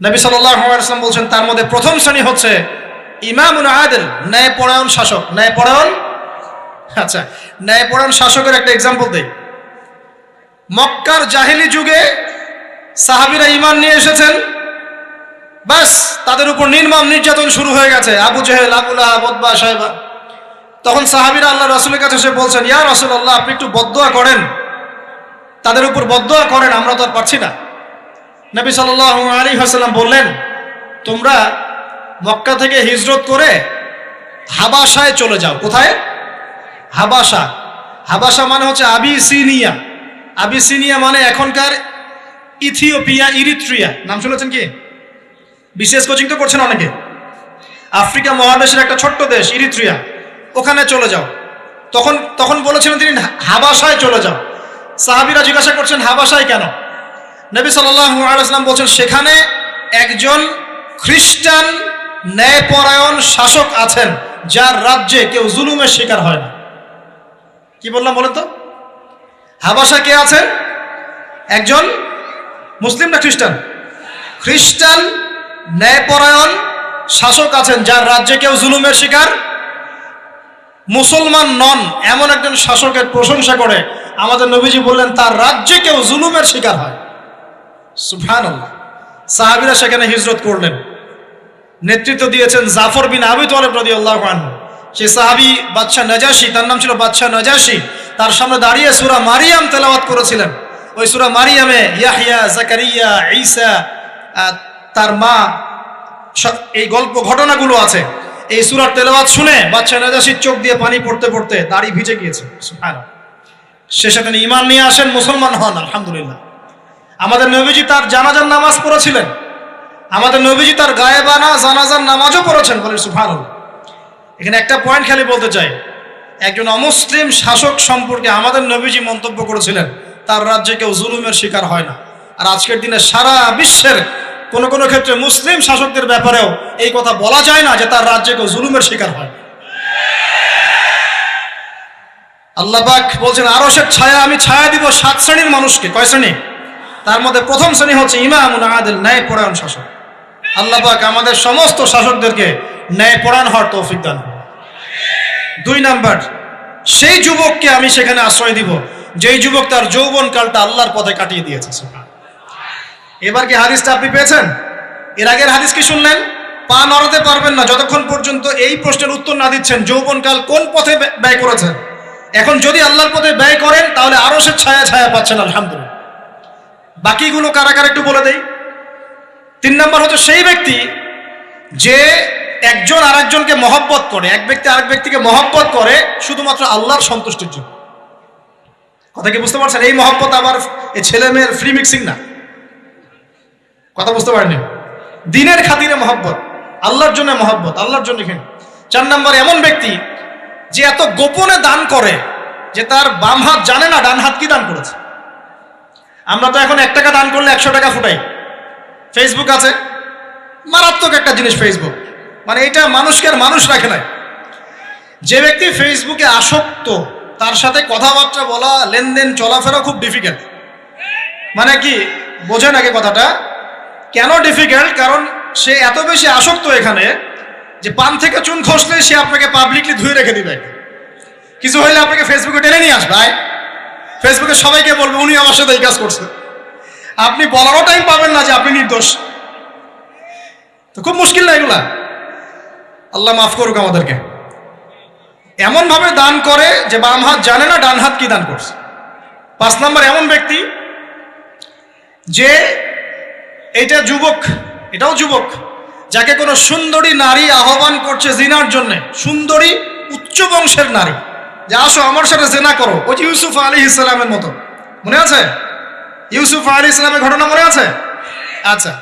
নবী সাল্লাল্লাহু আলাইহি ওয়াসাল্লাম বলছেন, তার মধ্যে প্রথম শ্রেণী হচ্ছে ইমামুন আদিল, ন্যায়পরায়ণ শাসক। ন্যায়পরায়ণ, আচ্ছা, ন্যায়পরায়ণ শাসকের একটা এক্সাম্পল দেই। মক্কার জাহেলি যুগে সাহাবীরা ঈমান নিয়ে এসেছেন, বাস তাদের উপর নির্মম নির্যাতন শুরু হয়ে গেছে, আবু জেহেল, আবু লাহাব, উতবা, শায়বা। তখন সাহাবীরা আল্লাহ রাসূলের কাছে এসে বলছেন, ইয়া রাসূলুল্লাহ, আপনি একটু বদদোয়া করেন, তাদের উপর বদদোয়া করেন, আমরা তো আর পারছি না। নবী সাল্লাল্লাহু আলাইহি ওয়াসাল্লাম বললেন, তোমরা মক্কা থেকে হিজরত করে হাবাসায় চলে যাও। কোথায়? হাবাসা। হাবাসা মানে হচ্ছে আবিসিনিয়া। আবিসিনিয়া মানে এখনকার ইথিওপিয়া, ইরিত্রিয়া। নাম শুনেছেন কি? বিশেষ কোচিং তো করছেন অনেকে। আফ্রিকা মহাদেশের একটা ছোট্ট দেশ ইরিত্রিয়া, ওখানে চলে যাও। তখন বলেছিলেন তিনি হাবাসায় চলে যাও। সাহাবীরা জিজ্ঞাসা করছেন, হাবাসায় কেন? নবী সাল্লাল্লাহু আলাইহি ওয়াসাল্লাম বলছেন, সেখানে একজন খ্রিস্টান ন্যায়পরায়ণ শাসক আছেন, যার রাজ্যে কেউ জুলুমের শিকার হয় না। কি বললাম বলেন তো? হাবাসা কে আছেন? একজন মুসলিম না খ্রিস্টান? খ্রিস্টান ন্যায়পরায়ণ শাসক আছেন, যার রাজ্যে কেউ জুলুমের শিকার, মুসলমান নন এমন একজন শাসকের প্রশংসা করে আমাদের নবীজি বললেন, তার রাজ্যে কেউ জুলুমের শিকার হয়। সুবহানাল্লাহ। সাহাবীরা সেখানে হিজরত করলেন। নেতৃত্ব দিয়েছেন জাফর বিন আবি তালেব রাদিয়াল্লাহু আনহু। সেই সাহাবী বাদশা নাজাশী, তার নাম ছিল বাদশা নাজাশী, তার সামনে দাঁড়িয়ে সূরা মারিয়াম তেলাওয়াত করেছিলেন। ওই সূরা মারিয়ামে ইয়াহইয়া, জাকারিয়া, ঈসা, তার মা, এই গল্প ঘটনাগুলো আছে। এই সূরার তেলাওয়াত শুনে বাদশা নাজাশীর চোখ দিয়ে পানি পড়তে পড়তে দাড়ি ভিজে গিয়েছে। সুবহানাল্লাহ। শেষে তিনি ঈমান নিয়ে আসেন, মুসলমান হন, আলহামদুলিল্লাহ। আমাদের নবীজি তার জানাজার নামাজ পড়েছিলেন, আমাদের নবীজি তার গায়েবানা জানাজার নামাজও পড়েছেন, বলে সুবহানাল্লাহ। এখানে একটা পয়েন্ট খালি বলতে চাই, একজন অমুসলিম শাসক সম্পর্কে আমাদের নবীজি মন্তব্য করেছিলেন তার রাজ্যে কেউ জুলুমের শিকার হয় না। আর আজকের দিনে সারা বিশ্বের কোন কোন ক্ষেত্রে মুসলিম শাসকদের ব্যাপারেও এই কথা বলা যায় না যে তার রাজ্যে কেউ জুলুমের শিকার হয়। আল্লাহ পাক বলছেন আরশের ছায়া আমি ছায়া দিব 7 শ্রেণীর মানুষকে। কয় শ্রেণী? তার মধ্যে প্রথম শ্রেণী হচ্ছে ইমামুন আদিল, ন্যায়পরায়ণ শাসক। আল্লাহ পাক আমাদের সমস্ত শাসকদেরকে ন্যায়পরায়ণ হওয়ার তৌফিক দান করুন। 2 নাম্বার, সেই যুবককে আমি সেখানে আশ্রয় দিব যেই যুবক তার যৌবন কালটা আল্লাহর পথে কাটিয়ে দিয়েছে। এবার কি হাদিসটা আপনি পেয়েছেন? এর আগের হাদিস কি শুনলেন? পা নড়াতে পারবেন না যতক্ষণ পর্যন্ত এই প্রশ্নের উত্তর না দিচ্ছেন যৌবনকাল কোন পথে ব্যয় করেছেন। এখন যদি আল্লাহর পথে ব্যয় করেন তাহলে আরশের ছায়া ছায়া পাচ্ছেন, আলহামদুলিল্লাহ। বাকিগুলো কারা কারা একটু বলে দেই। 3 নাম্বার হচ্ছে সেই ব্যক্তি যে একজন আরেকজনকে মহব্বত করে, এক ব্যক্তি আরেক ব্যক্তিকে মহব্বত করে শুধুমাত্র আল্লাহর সন্তুষ্টির জন্য। কথা কি বুঝতে পারছেন? এই মহব্বত আবার এই ছেলে মেয়ের ফ্রি মিক্সিং না। কথা বুঝতে পারেনি? দিনের খাতিরে মহব্বত, আল্লাহর জন্য মহব্বত, আল্লাহর জন্য। 4 নাম্বার এমন ব্যক্তি যে এত গোপনে দান করে যে তার বাম হাত জানে না ডান হাত কি দান করেছে। আমরা তো এখন 1 টাকা দান করলে 100 টাকা ফুটাই। ফেসবুক আছে, মারাত্মক একটা জিনিস ফেসবুক, মানে এটা মানুষকে আর মানুষ রাখে নাই। যে ব্যক্তি ফেসবুকে আসক্ত তার সাথে কথাবার্তা বলা, লেনদেন, চলাফেরা খুব ডিফিকাল্ট। মানে কি বোঝেন আগে কথাটা? কেন ডিফিকাল্ট? কারণ সে এত বেশি আসক্ত এখানে যে পান থেকে চুন খসলে সে আপনাকে পাবলিকলি ধুয়ে রেখে দিবে। কিছু হইলে আপনাকে ফেসবুকে টেনে নিয়ে আসবে, ফেসবুকে সবাইকে বলবে উনি আমার সাথে এই কাজ করছে। আপনি বলারও টাইম পাবেন না যে আপনি নির্দোষ। তো খুব মুশকিল না এগুলা? আল্লাহ মাফ করুক আমাদেরকে। এমন ভাবে দান করে যে বাম হাত জানে না ডান হাত কি দান করছে। 5 নাম্বার এমন ব্যক্তি যে এটা যুবক, এটাও যুবক, যাকে কোনো সুন্দরী নারী আহ্বান করছে জিনার জন্য, সুন্দরী উচ্চ বংশের নারী, যে আসো আমার সাথে জেনা করো। ওই যে ইউসুফ আলাইহিস সালামের মতো, মনে আছে? ইউসুফ আলাইহিস সালামের ঘটনা মনে আছে? আচ্ছা,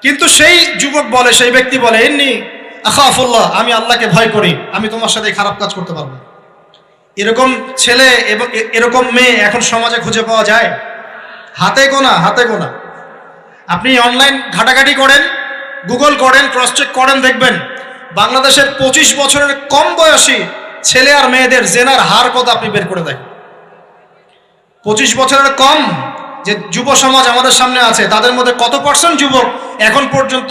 কিন্তু সেই যুবক বলে, সেই ব্যক্তি বলে ইন্নী আখাফুল্লাহ, আমি আল্লাহকে ভয় করি, আমি তোমার সাথে খারাপ কাজ করতে পারবো। এরকম ছেলে এবং এরকম মেয়ে এখন সমাজে খুঁজে পাওয়া যায়? হাতে গোনা, হাতে গোনা। আপনি অনলাইন ঘাটাঘাটি করেন, গুগল করেন, ক্রস চেক করেন, দেখবেন বাংলাদেশের 25 বছরের কম বয়সী ছেলে আর মেয়েদের জেনার হার কত আপনি বের করে দেখেন। 25 বছরের কম যে যুব সমাজ আমাদের সামনে আছে তাদের মধ্যে কত % যুবক এখন পর্যন্ত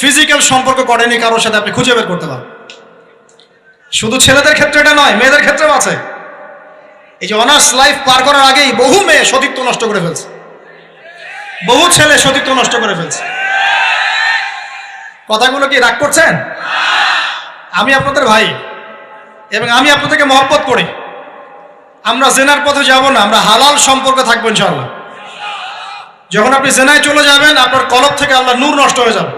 ফিজিক্যাল সম্পর্ক করেনি কারোর সাথে, আপনি খুঁজে বের করতে পারেন। শুধু ছেলেদের ক্ষেত্রে এটা নয়, মেয়েদের ক্ষেত্রেও আছে। এই যে অনার্স লাইফ পার করার আগেই বহু মেয়ে সতীত্ব নষ্ট করে ফেলছে, বহু ছেলে সতীত্ব নষ্ট করে ফেলছে। কথাগুলো কি রাগ করছেন? আমি আপনাদের ভাই এবং আমি আপনাদেরকে মহব্বত করি। আমরা জেনার পথে যাব না, আমরা হালাল সম্পর্কে থাকবো ইনশাআল্লাহ। যখন আপনি জেনায় চলে যাবেন আপনার কলব থেকে আল্লাহ নূর নষ্ট হয়ে যাবে।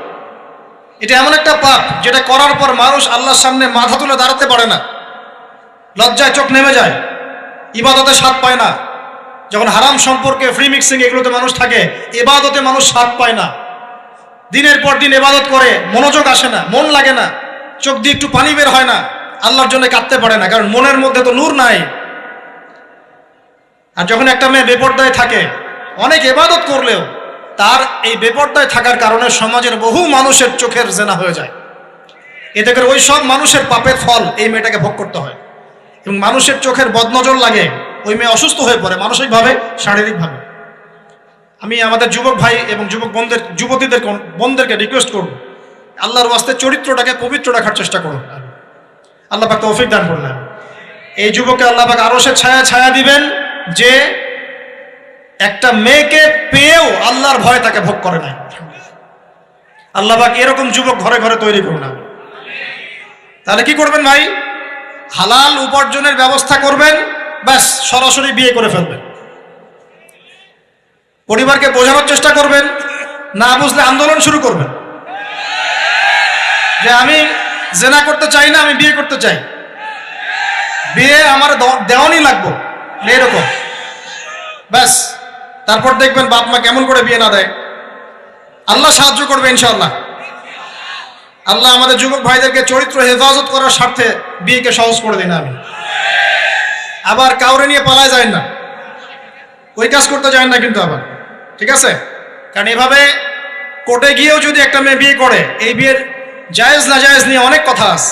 এটা এমন একটা পাপ যেটা করার পর মানুষ আল্লাহর সামনে মাথা তুলে দাঁড়াতে পারে না, লজ্জায় চোখ নেমে যায়, ইবাদতে স্বাদ পায় না। যখন হারাম সম্পর্কে, ফ্রি মিক্সিং, এগুলোতে মানুষ থাকে, ইবাদতে মানুষ স্বাদ পায় না। দিনের পর দিন ইবাদত করে মনোযোগ আসে না, মন লাগে না, চোখ দিয়ে একটু পানি বের হয় না, আল্লাহর জন্য কাঁদতে পারে না, কারণ মনের মধ্যে তো নূর নাই। আর যখন একটা মেয়ে বেপরদায় থাকে, অনেক ইবাদত করলেও তার এই বেপরদায় থাকার কারণে সমাজের বহু মানুষের চোখের জেনা হয়ে যায়। এতে করে ওই সব মানুষের পাপের ফল এই মেয়েটাকে ভোগ করতে হয় এবং মানুষের চোখের বদনজর লাগে, ওই মেয়ে অসুস্থ হয়ে পড়ে মানসিকভাবে, শারীরিকভাবে। আমি আমাদের যুবক ভাই এবং যুবক বোনদেরকে রিকোয়েস্ট করব, আল্লাহর ওয়াস্তে চরিত্রটাকে পবিত্র রাখার চেষ্টা করুন। আল্লাহ পাক তৌফিক দান করুন। এই যুবককে আল্লাহ পাক আরশের ছায়া ছায়া দিবেন যে একটা মেয়েকে পেয়েও আল্লাহর ভয় তাকে ভোগ করে নাই। আল্লাহ পাক এরকম যুবক ঘরে ঘরে তৈরি করুন। তাহলে কি করবেন ভাই? হালাল উপার্জনের ব্যবস্থা করবেন, ব্যাস সরাসরি বিয়ে করে ফেলবেন। পরিবারকে বোঝানোর চেষ্টা করবেন, না বুঝলে আন্দোলন শুরু করবেন যে আমি জেনা করতে চাই না, আমি বিয়ে করতে চাই, বিয়ে আমার দেওয়ানি লাগবো, এরকম। ব্যাস তারপর দেখবেন বাপ মা কেমন করে বিয়ে না দেয়। আল্লাহ সাহায্য করবে ইনশাআল্লাহ। আল্লাহ আমাদের যুবক ভাইদেরকে চরিত্র হেফাজত করার স্বার্থে বিয়েকে সহজ করে দিন। আমি আবার কাউরে নিয়ে পালায় যায় না, ওই কাজ করতে যায় না কিন্তু আবার, ঠিক আছে? কারণ এভাবে কোর্টে গিয়েও যদি একটা মেয়ে বিয়ে করে, এই বিয়ের জায়েজ না জায়েজ নিয়ে অনেক কথা আছে।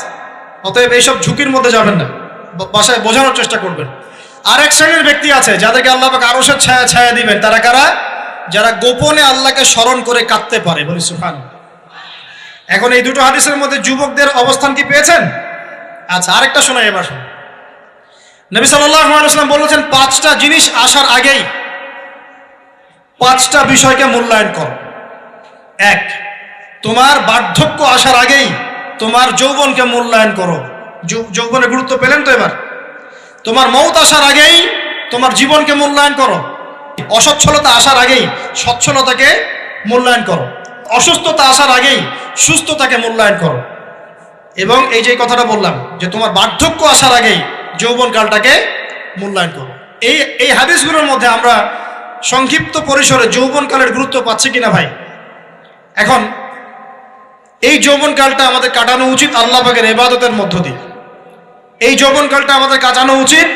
অতএব এইসব ঝুঁকির মধ্যে যাবেন না, বাসায় বোঝানোর চেষ্টা করবেন। আর এক শ্রেণীর ব্যক্তি আছে যাদেরকে আল্লাহ পাক আরশের ছায়া ছায়া দিবেন। তারা কারা? যারা গোপনে আল্লাহকে স্মরণ করে কাঁদতে পারে। বলি সুবহানাল্লাহ। এখন এই দুটো হাদিসের মধ্যে যুবকদের অবস্থান কি পেয়েছেন? আচ্ছা, আরেকটা শোনাই এবার। নবী সাল্লাল্লাহু আলাইহি ওয়াসাল্লাম বলেছেন, 5টা জিনিস আসার আগেই 5টা বিষয়কে মূল্যায়ন করো। 1, তোমার বার্ধক্য আসার আগেই তোমার যৌবনকে মূল্যায়ন করো। যৌবনের গুরুত্ব পেলেন তো এবার? তোমার মৌত আসার আগেই তোমার জীবনকে মূল্যায়ন করো। অসচ্ছলতা আসার আগেই সচ্ছলতাকে মূল্যায়ন করো। অসুস্থতা আসার আগেই সুস্থতাকে মূল্যায়ন করো। এবং এই যে কথাটা বললাম যে তোমার বার্ধক্য আসার আগেই যৌবনকালটাকে মূল্যায়ন করো। এই হাদিসগুলোর মধ্যে আমরা সংক্ষিপ্ত পরিসরে যৌবনকালের গুরুত্ব পাচ্ছি কিনা ভাই? এখন এই যৌবনকালটা আমাদের কাটানো উচিত আল্লাহ পাকের ইবাদতের মধ্য দিয়ে। এই যৌবনকালটা আমাদের কাটানো উচিত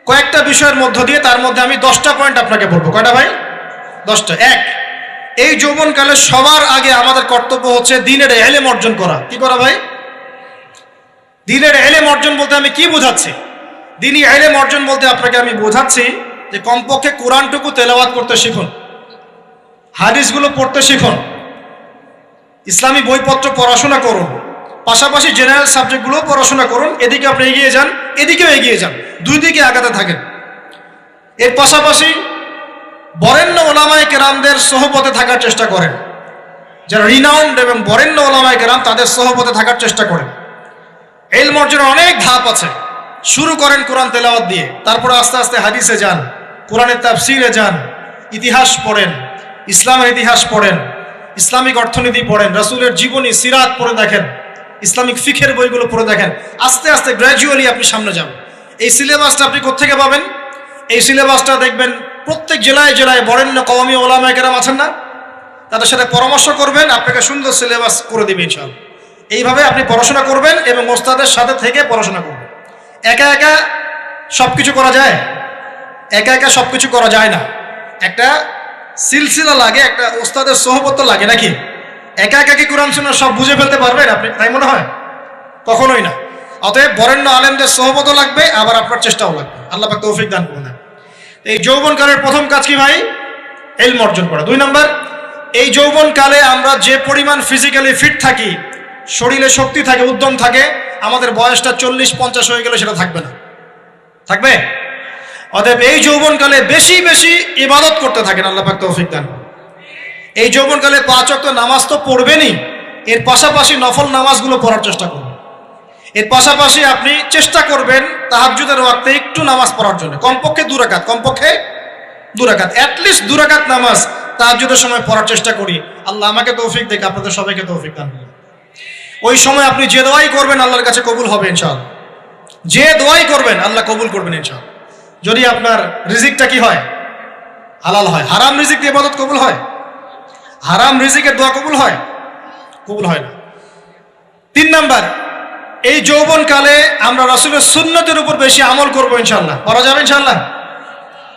কয়েকটা বিষয়ের মধ্য দিয়ে। তার মধ্যে আমি 10টা পয়েন্ট আপনাকে বলবো। কয়টা ভাই? 10টা। 1, এই যৌবনকালে সবার আগে আমাদের কর্তব্য হচ্ছে দ্বীনের ইলম অর্জন করা। কি করা ভাই? দ্বীনের ইলম অর্জন বলতে আমি কি বোঝাচ্ছি? দ্বীনি ইলম অর্জন বলতে আপনাকে আমি বোঝাচ্ছি যে কমপক্ষে কোরআনটুকু তেলাওয়াত করতে শিখুন, হাদিসগুলো পড়তে শিখুন, ইসলামী বইপত্র পড়াশোনা করুন, পাশাপাশি জেনারেল সাবজেক্টগুলো পড়াশোনা করুন। এদিকে আপনি এগিয়ে যান, এদিকেও এগিয়ে যান, দুই দিকে আগাতে থাকেন। এর পাশাপাশি বরেণ্য ওলামায়ে কেরামদের সোহবতে থাকার চেষ্টা করেন। যারা রিনাউন্ড এবং বরেণ্য ওলামায়ে কেরাম, তাদের সোহবতে থাকার চেষ্টা করেন। ইলম অর্জনের অনেক ধাপ আছে। শুরু করেন কোরআন তেলাওয়াত দিয়ে, তারপরে আস্তে আস্তে হাদিসে যান, কোরআনের তাফসিরে যান, ইতিহাস পড়েন, ইসলামের ইতিহাস পড়েন, ইসলামিক অর্থনীতি পড়েন, রাসূলের জীবনী সিরাত পড়ে দেখেন, ইসলামিক ফিখের বইগুলো পড়ে দেখেন। আস্তে আস্তে গ্র্যাজুয়ালি আপনি সামনে যাবেন। এই সিলেবাসটা আপনি কোত্থেকে পাবেন? এই সিলেবাসটা দেখবেন প্রত্যেক জেলায় জেলায় বরেণ্য কওমি ওলামায়ে কেরাম আছেন না, তাদের সাথে পরামর্শ করবেন, আপনাকে সুন্দর সিলেবাস করে দিবে ইনশাআল্লাহ। এইভাবে আপনি পড়াশোনা করবেন এবং ওস্তাদের সাথে থেকে পড়াশোনা করবেন। একা একা সব কিছু করা যায়? একা একা সব কিছু করা যায় না। একটা সিলসিলা লাগে, একটা ওস্তাদের সোহবত লাগে নাকি? একা একা কি কোরআন সুন্নাহ সব বুঝে ফেলতে পারবেন আপনি? তাই মনে হয়? কখনোই না। অতএব বরেণ্য আলেমদের সোহবতও লাগবে, আবার আপনার চেষ্টাও লাগবে। আল্লাহ পাক তৌফিক দান করুন। এই যৌবনকালের প্রথম কাজ কি ভাই? ইলম অর্জন করা। 2 নাম্বার, এই যৌবনকালে আমরা যে পরিমাণ ফিজিক্যালি ফিট থাকি, শরীরে শক্তি থাকে, উদ্যম থাকে, আমাদের বয়সটা 40-50 হয়ে গেলে সেটা থাকবে না। থাকবে? অতএব এই যৌবনকালে বেশি বেশি ইবাদত করতে থাকেন। আল্লাহ পাক তৌফিক দান করুন। এই যৌবনকালে 5 ওয়াক্ত নামাজ তো পড়বেনই, এর পাশাপাশি নফল নামাজগুলো পড়ার চেষ্টা করবেন। এর পাশাপাশি আপনি চেষ্টা করবেন তাহাজ্জুদের ওয়াক্তে একটু নামাজ পড়ার জন্য, কমপক্ষে 2 রাকাত, কমপক্ষে 2 রাকাত, অ্যাটলিস্ট 2 রাকাত নামাজ তাহাজ্জুদের সময় পড়ার চেষ্টা করি। আল্লাহ আমাকে তৌফিক দেখ, আপনাদের সবাইকে তৌফিক দান করুন। ওই সময় আপনি যে দোয়াই করবেন আল্লাহর কাছে কবুল হবে ইনশাআল্লাহ। যে দোয়াই করবেন আল্লাহ কবুল করবেন ইনশাআল্লাহ। যদি আপনার রিজিকটা কি হয়? হালাল হয়। হারাম রিজিক দিয়ে ইবাদত কবুল হয়? হারাম রিজিকের দোয়া কবুল হয়? কবুল হয় না। 3 নাম্বার, এই যৌবনকালে আমরা রাসূলের সুন্নতের উপর বেশি আমল করবো ইনশাআল্লাহ। করা যাবে ইনশাআল্লাহ?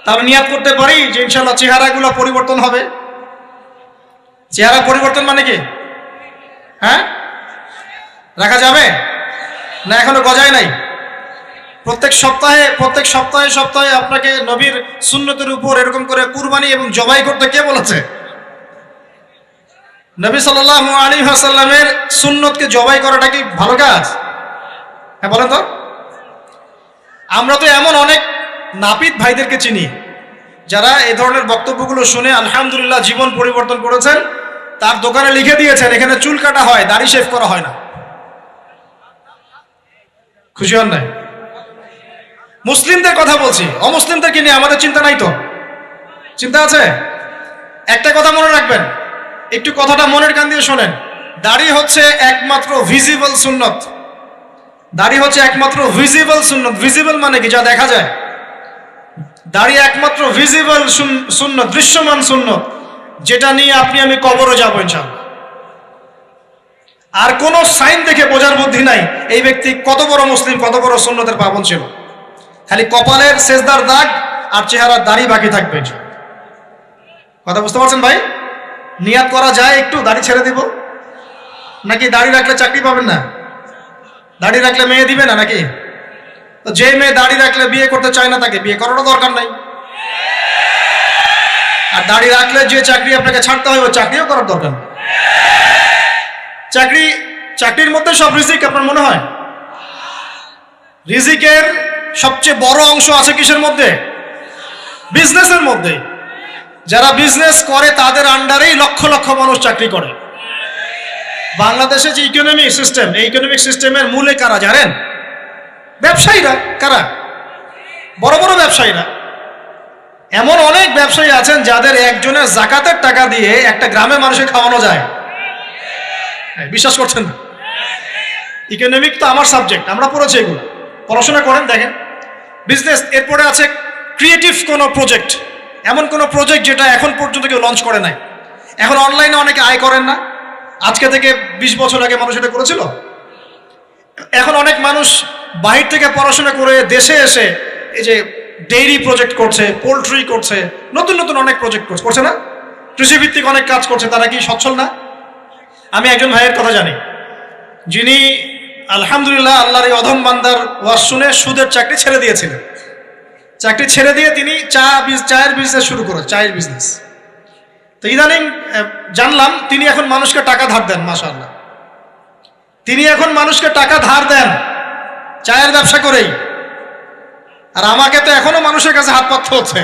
তাহলে নিয়াত করতে পারি যে ইনশাআল্লাহ চেহারাগুলো পরিবর্তন হবে। চেহারা পরিবর্তন মানে কি? হ্যাঁ, রাখা যাবে না? এখনো গজায় নাই। প্রত্যেক সপ্তাহে আপনাকে নবীর সুন্নতের উপর এরকম করে কুরবানি এবং জবাই করতে কে বলেছে? নবী সাল্লাল্লাহু আলাইহি ওয়াসাল্লামের সুন্নতকে জবাই করাটা কি ভালো কাজ? হ্যাঁ বলেন তো। আমরা তো এমন অনেক নাপিত ভাইদেরকে চিনি যারা এই ধরনের বক্তব্যগুলো শুনে আলহামদুলিল্লাহ জীবন পরিবর্তন করেছেন। তার দোকানে লিখে দিয়েছেন এখানে চুল কাটা হয়, দাড়ি শেভ করা হয় না। খুশি হন নাই? মুসলিমদের কথা বলছি, অমুসলিমদেরকে নিয়ে আমাদের চিন্তা নাই তো? চিন্তা আছে। একটা কথা মনে রাখবেন, একটু কথাটা মনের কান দিয়ে শোনেন। দাড়ি হচ্ছে একমাত্র ভিজিবল সুন্নত। দাড়ি হচ্ছে একমাত্র ভিজিবল সুন্নত। ভিজিবল মানে কি? যা দেখা যায়। দাড়ি একমাত্র ভিজিবল সুন্নত, দৃশ্যমান সুন্নত, যেটা নিয়ে আপনি আমি কবরে যাবো ইনশাআল্লাহ। আর কোন সাইন দেখে বোঝার বুদ্ধি নাই এই ব্যক্তি কত বড় মুসলিম, কত বড় সুন্নতের পাবন ছিল। খালি কপালের সেজদার দাগ আর চেহারার দাড়ি বাকি থাকবে। কথা বুঝতে পারছেন ভাই? নিয়াত করা যায় একটু দাড়ি ছেড়ে দিব, নাকি দাড়ি রাখলে চাকরি পাবেন না? দাড়ি রাখলে মেয়ে দিবে না নাকি? তো যে মেয়ে দাড়ি রাখলে বিয়ে করতে চায় না তাকে বিয়ে করারও দরকার নাই। আর দাড়ি রাখলে যে চাকরি আপনাকে ছাড়তে হবে চাকরিও করার দরকার নেই। চাকরির মধ্যে সব রিজিক আপনার মনে হয়? রিজিকের সবচেয়ে বড় অংশ আছে কিসের মধ্যে? বিজনেসের মধ্যে। যারা বিজনেস করে তাদের আন্ডারেই লক্ষ লক্ষ মানুষ চাকরি করে। বাংলাদেশে যে ইকোনমিক সিস্টেম, এই ইকোনমিক সিস্টেমের মূলে কারা জানেন? ব্যবসায়ীরা। কারা? বড় বড় ব্যবসায়ীরা। এমন অনেক ব্যবসায়ী আছেন যাদের একজনের জাকাতের টাকা দিয়ে একটা গ্রামের মানুষকে খাওয়ানো যায়। বিশ্বাস করছেন না? ইকোনমিক তো আমার সাবজেক্ট, আমরা পড়েছি এগুলো, পড়াশোনা করেন দেখেন। বিজনেস, এরপরে আছে ক্রিয়েটিভ কোনো প্রজেক্ট, এমন কোনো প্রজেক্ট যেটা এখন পর্যন্ত কেউ লঞ্চ করে নাই। এখন অনলাইনে অনেকে আয় করেন না, আজকে থেকে 20 বছর আগে মানুষ এটা করেছিল। এখন অনেক মানুষ বাহির থেকে পড়াশোনা করে দেশে এসে এই যে ডেইরি প্রজেক্ট করছে, পোলট্রি করছে, নতুন নতুন অনেক প্রজেক্ট করছে না? কৃষিভিত্তিক অনেক কাজ করছে। তারা কি সচ্ছল না? আমি একজন ভাইয়ের কথা জানি, যিনি আলহামদুলিল্লাহ আল্লাহর এই অধম বান্দার ওয়াজ শুনে সুদের চাকরি ছেড়ে দিয়েছিলেন। চাকরি ছেড়ে দিয়ে তিনি চায়ের বিজনেস শুরু করে, চায়ের বিজনেস। তো ইদানিং জানলাম তিনি এখন মানুষকে টাকা ধার দেন। মাশাআল্লাহ, তিনি এখন মানুষকে টাকা ধার দেন চায়ের ব্যবসা করেই। আর আমাকে তো এখনো মানুষের কাছে হাত পাততে হচ্ছে।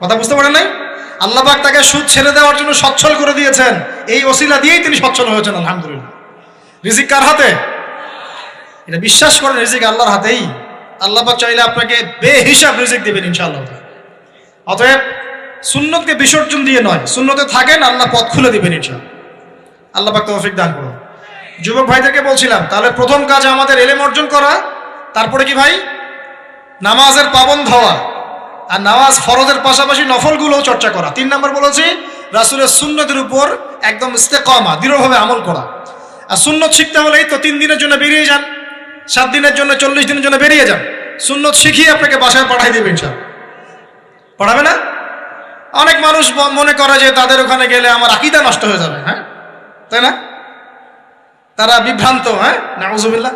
কথা বুঝতে পারেন নাই? আল্লাহ পাক তাকে সুদ ছেড়ে দেওয়ার জন্য সচ্ছল করে দিয়েছেন। এই ওসিলা দিয়েই তিনি সচ্ছল হয়েছেন আলহামদুলিল্লাহ। রিজিক কার হাতে? এটা বিশ্বাস করেন, রিজিক আল্লাহর হাতেই। আল্লাহ পাক চাইলে আপনাকে বেহিসাব রিজিক দিবেন ইনশাআল্লাহ। অতএব সুন্নতকে বিসর্জন দিয়ে নয়, সুন্নতে থাকেন, আল্লাহ পথ খুলে দিবেন ইনশাআল্লাহ। আল্লাহ পাক তৌফিক দান করুন। যুবক ভাইদেরকে বলছিলাম, তাহলে প্রথম কাজ আমাদের ইলম অর্জন করা, তারপরে কি ভাই? নামাজের পাবন্দ হওয়া, আর নামাজ ফরজের পাশাপাশি নফলগুলো চর্চা করা। 3 নম্বর বলেছি রাসূলের সুন্নতের উপর একদম ইস্তেকামা, দৃঢ়ভাবে আমল করা। আর সুন্নত শিখতে হলেই তো 3 দিনের জন্য বেরিয়ে যান, 7 দিনের জন্য, 40 দিনের জন্য বেরিয়ে যান। সুন্নত শিখিয়ে আপনাকে বাসায় পাঠাই দেবে ইনশাআল্লাহ। পড়াবে না? অনেক মানুষ মনে করে যে তাদের ওখানে গেলে আমার আকীদা নষ্ট হয়ে যাবে। হ্যাঁ, তাই না? তারা বিভ্রান্ত। হ্যাঁ, নাউজুবিল্লাহ।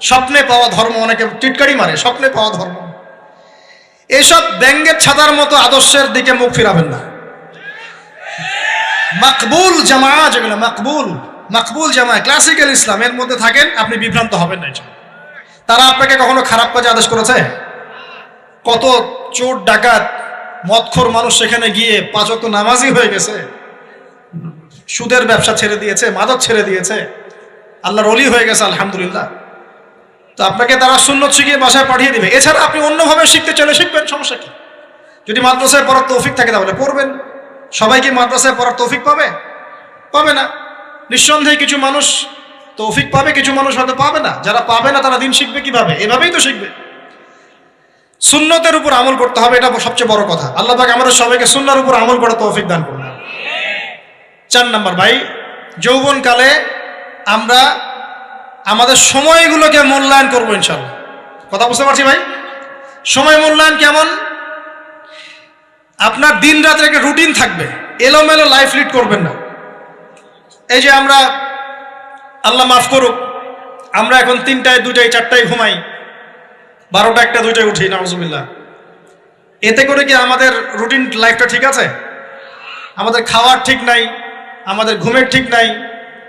স্বপ্নে পাওয়া ধর্ম, অনেকে টিটকারি মারে, স্বপ্নে পাওয়া ধর্ম। এইসব ব্যাঙ্গের ছাতার মতো আদর্শের দিকে মুখ ফিরাবেন না। মাকবুল জামা, যেগুলো মাকবুল জামা, ক্লাসিক্যাল ইসলামের মধ্যে থাকেন, আপনি বিভ্রান্ত হবেন না। তারা আপনাকে কখনো খারাপ কাজে আদেশ করেছে? কত চোর ডাকাত মদখোর মানুষ সেখানে গিয়ে 5 ওয়াক্ত নামাজি হয়ে গেছে, সুদের ব্যবসা ছেড়ে দিয়েছে, মাদক ছেড়ে দিয়েছে, আল্লাহর ওলি হয়ে গেছে আলহামদুলিল্লাহ। তো আপনাকে তারা সুন্নত শিখিয়ে বাসায় পাঠিয়ে দিবে। এছাড়া আপনি অন্যভাবে শিখতে চলে শিখবেন, সমস্যা কি? যদি মাদ্রাসায় পড়ার তৌফিক থাকে তাহলে পড়বেন। সবাই কি মাদ্রাসায় পড়ার তৌফিক পাবে? পাবে না। নিঃসন্দেহে কিছু মানুষ তৌফিক পাবে, কিছু মানুষ হয়তো পাবে না। যারা পাবে না তারা দিন শিখবে কিভাবে? এভাবেই তো শিখবে। সুন্নতের উপর আমল করতে হবে, এটা সবচেয়ে বড় কথা। আল্লাহ পাক আমাদের সবাইকে সুন্নাহর উপর আমল করার তৌফিক দান করুন। 4 নম্বর ভাই, যৌবনকালে আমরা আমাদের সময়গুলোকে মূল্যায়ন করবো ইনশাআল্লাহ। কথা বুঝতে পারছি ভাই? সময় মূল্যায়ন কেমন? আপনার দিন রাতের একটা রুটিন থাকবে, এলোমেলো লাইফ লিড করবেন না। এই যে আমরা, আল্লাহ মাফ করুক, আমরা এখন 3টায় 2টায় 4টায় ঘুমাই, 12টা 1টা 2টায় উঠি, নাউজুবিল্লাহ। এতে করে কি আমাদের রুটিন লাইফটা ঠিক আছে? আমাদের খাওয়ার ঠিক নাই, আমাদের ঘুমের ঠিক নাই,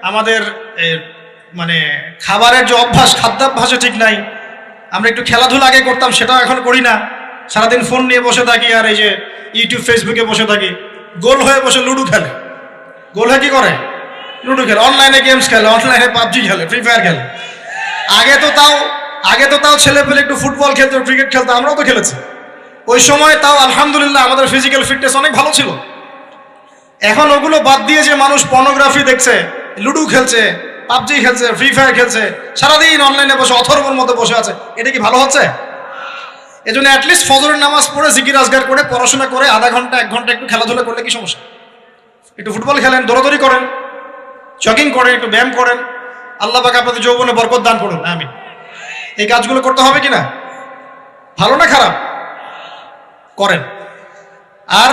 আমাদের মানে খাবারের যে অভ্যাস, খাদ্যাভ্যাসও ঠিক নাই। আমরা একটু খেলাধুলা আগে করতাম, সেটাও এখন করি না। সারাদিন ফোন নিয়ে বসে থাকি, আর এই যে ইউটিউব ফেসবুকে বসে থাকি। গোল হয়ে বসে লুডো খেলে। গোল হয়ে কি করে? লুডো খেলে, অনলাইনে গেমস খেলে, অনলাইনে পাবজি খেলে, ফ্রি ফায়ার খেলে। আগে তো তাও ছেলে পেলে একটু ফুটবল খেলতো, ক্রিকেট খেলতো, আমরাও তো খেলেছি। ওই সময় তাও আলহামদুলিল্লাহ আমাদের ফিজিক্যাল ফিটনেস অনেক ভালো ছিল। এখন ওগুলো বাদ দিয়ে যে মানুষ পর্নোগ্রাফি দেখছে, লুডো খেলছে, পাবজি খেলছে, ফ্রি ফায়ার খেলছে, সারাদিন অনলাইনে বসে অথর্বর মতো বসে আছে, এটা কি ভালো হচ্ছে? এজন্য অ্যাটলিস্ট ফজরের নামাজ পড়ে জিকির আজগার করে পড়াশোনা করে আধা ঘন্টা 1 ঘন্টা একটু খেলাধুলা করলে কি সমস্যা? একটু ফুটবল খেলেন, দৌড়াদৌড়ি করেন, জগিং করেন, একটু ব্যায়াম করেন, আল্লাহ পাক আপনাদের যৌবনে বরকত দান করুন, আমিন। এই কাজগুলো করতে হবে কিনা? ভালো না খারাপ? করেন। আর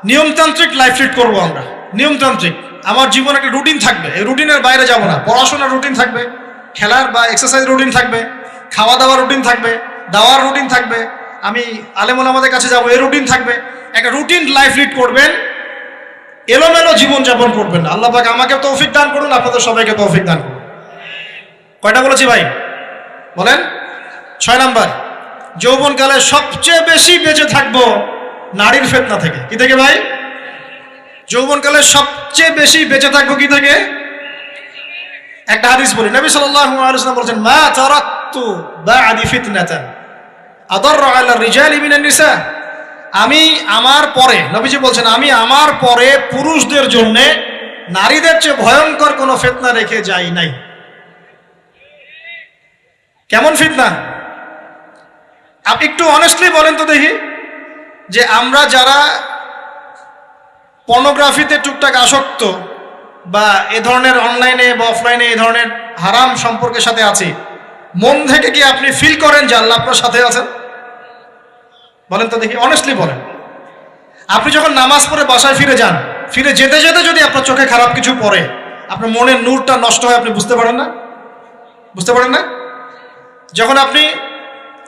নিয়মতান্ত্রিক লাইফ লিড করবো আমরা, নিয়মতান্ত্রিক। আমার জীবনে একটা রুটিন থাকবে, এই রুটিনের বাইরে যাব না। পড়াশোনার রুটিন থাকবে, খেলার বা এক্সারসাইজ রুটিন থাকবে, খাওয়া দাওয়ার রুটিন থাকবে, দাওয়ার রুটিন থাকবে, আমি আলেম ওলামাদের কাছে যাবো, এই রুটিন থাকবে। একটা রুটিন লাইফ লিড করবেন, এলোমেলো জীবন যাপন করবেন না। আল্লাহ পাক আমাকে তৌফিক দান করুন, আপনাদের সবাইকে তৌফিক দান করুন। কয়টা বলেছি ভাই? বলেন। 6 নাম্বার, যৌবনকালে সবচেয়ে বেশি বেঁচে থাকবো নারীর ফিতনা থেকে। কি থেকে ভাই? যৌবনকালে সবচেয়ে বেশি বেঁচে থাকবো কি থেকে? একটা হাদিস বলি, নবী সাল্লাল্লাহু আলাইহি ওয়াসাল্লাম বলেছেন, মা তারাকতু বা'দি ফিতনাতান আদার আলা রিজালি মিনান নিসা। আমি আমার পরে, নবীজি বলছেন, আমি আমার পরে পুরুষদের জন্য নারীদের চেয়ে ভয়ঙ্কর কোনো ফিতনা রেখে যাই নাই। কেমন ফিতনা? আপনি একটু অনেস্টলি বলেন তো দেখি, যে আমরা যারা পর্নোগ্রাফিতে টুকটাক আসক্ত বা এ ধরনের অনলাইনে বা অফলাইনে এ ধরনের হারাম সম্পর্কের সাথে আছি, মন থেকে কি আপনি ফিল করেন যে আল্লাহ আপনার সাথে আছেন? বলেন তো দেখি, অনেস্টলি বলেন। আপনি যখন নামাজ পড়ে বাসায় ফিরে যান, ফিরে যেতে যেতে যদি আপনার চোখে খারাপ কিছু পড়ে, আপনার মনের নূরটা নষ্ট হয়, আপনি বুঝতে পারেন না? বুঝতে পারেন না? যখন আপনি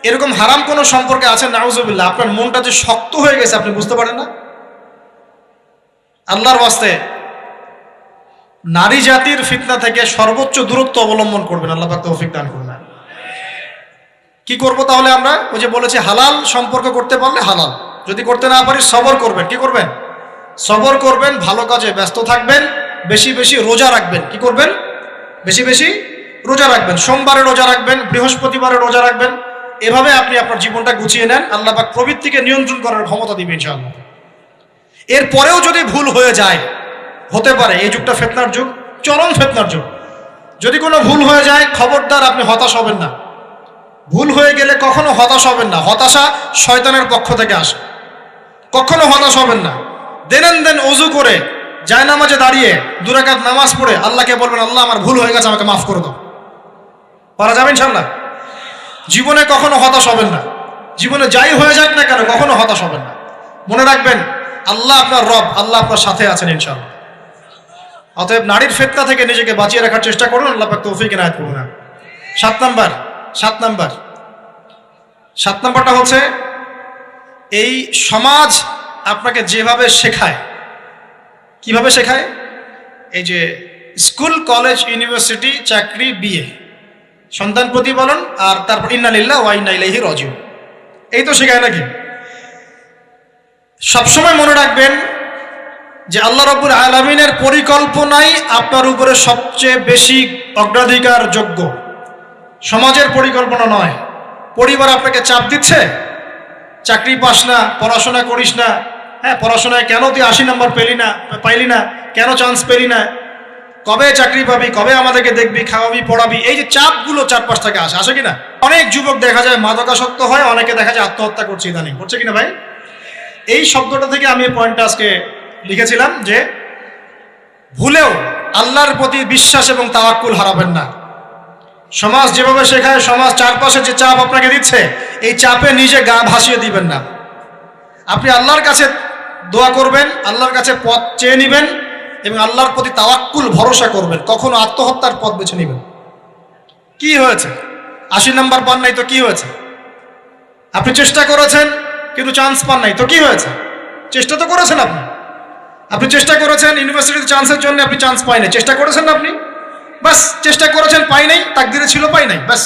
এরকম হারাম কোনো সম্পর্কে আছেন, নাউজুবিল্লাহ, আপনার মনটা যে শক্ত হয়ে গেছে, আপনি বুঝতে পারেন না? আল্লাহর ওয়াস্তে নারী জাতির ফিতনা থেকে সর্বোচ্চ দূরত্ব অবলম্বন করবেন। আল্লাহ পাক তৌফিক দান করুন। কি করব তাহলে আমরা? ওই যে বলেছি, হালাল সম্পর্ক করতে পারলে হালাল, যদি করতে না পারি সবর করবেন। কি করবেন? সবর করবেন, ভালো কাজে ব্যস্ত থাকবেন, বেশি বেশি রোজা রাখবেন। কি করবেন? বেশি বেশি রোজা রাখবেন। সোমবারে রোজা রাখবেন, বৃহস্পতিবারে রোজা রাখবেন। এভাবে আপনি আপনার জীবনটা গুছিয়ে নেন, আল্লাহ পাক প্রবৃত্তিকে নিয়ন্ত্রণ করার ক্ষমতা দিবেন ইনশাআল্লাহ। এরপরেও যদি ভুল হয়ে যায়, হতে পারে এই যুগটা ফিতনার যুগ, চরম ফিতনার যুগ। যদি কোনো ভুল হয়ে যায়, খবরদার আপনি হতাশ হবেন না। ভুল হয়ে গেলে কখনো হতাশ হবেন না। হতাশা শয়তানের পক্ষ থেকে আসে, কখনো হতাশ হবেন না। দেন ওযু করে জায়নামাজে দাঁড়িয়ে 2 রাকাত নামাজ পড়ে আল্লাহকে বলবেন, আল্লাহ আমার ভুল হয়ে গেছে, আমাকে মাফ করে দাও। পারা যাবে ইনশাআল্লাহ। জীবনে কখনো হতাশ হবেন না। জীবনে যাই হয়ে যাক না কেন, কখনো হতাশ হবেন না। মনে রাখবেন, আল্লাহ আপনার রব, আল্লাহ আপনার সাথে আছেন ইনশাআল্লাহ। অতএব নারীর ফিতনা থেকে নিজেকে বাঁচিয়ে রাখার চেষ্টা করুন, আল্লাহ পাক তৌফিক ইনায়াত করুন। 7 নাম্বারটা হচ্ছে, এই সমাজ আপনাকে যেভাবে শেখায়, কিভাবে শেখায়? এই যে স্কুল, কলেজ, ইউনিভার্সিটি, চাকরি, বিয়ে, সন্তান প্রতিপালন, আর তারপর ইন্না লিল্লাহি ওয়া ইন্না ইলাইহি রাজিউন, এই তো শেখায় নাকি? সবসময় মনে রাখবেন যে আল্লাহ রাব্বুল আলামিনের পরিকল্পনাই আপনার উপরে সবচেয়ে বেশি অগ্রাধিকার যোগ্য, সমাজের পরিকল্পনা নয়। পরিবার আপনাকে চাপ দিচ্ছে, চাকরি পাস না, পড়াশোনা করিস না, হ্যাঁ পড়াশোনায় কেন তুই 80 নাম্বার পাইলি না, কেন চান্স পেলি না, কবে চাকরি পাবি, কবে আমাদেরকে দেখবি, খাওয়াবি, পড়াবি, এই যে চাপগুলো চারপাশ থেকে আসে কিনা? অনেক যুবক দেখা যায় মাদকাসক্ত হয়, অনেকে দেখা যায় আত্মহত্যা করছে ইদানিং, করছে কিনা ভাই? এই শব্দটা থেকে আমি এই পয়েন্টটা আজকে লিখেছিলাম যে ভুলেও আল্লাহর প্রতি বিশ্বাস এবং তাওয়াক্কুল হারাবেন না। সমাজ যেভাবে শেখায়, সমাজ চারপাশে যে চাপ আপনাকে দিচ্ছে, এই চাপে নিজে গা ভাসিয়ে দিবেন না। আপনি আল্লাহর কাছে দোয়া করবেন, আল্লাহর কাছে পথ চেয়ে নেবেন এবং আল্লাহর প্রতি তাওয়াক্কুল ভরসা করবেন। কখনো আত্মহত্যার পথ বেছে নেবেন। কি হয়েছে? 80 নাম্বার পান নাই তো কি হয়েছে? আপনি চেষ্টা করেছেন কিন্তু চান্স পান নাই তো কি হয়েছে? চেষ্টা তো করেছেন আপনি চেষ্টা করেছেন, ইউনিভার্সিটিতে চান্সের জন্য আপনি চান্স পাই নাই, চেষ্টা করেছেন না আপনি? বাস, চেষ্টা করেছেন, পাই নাই, তাকদিরে ছিল পাই নাই, বাস।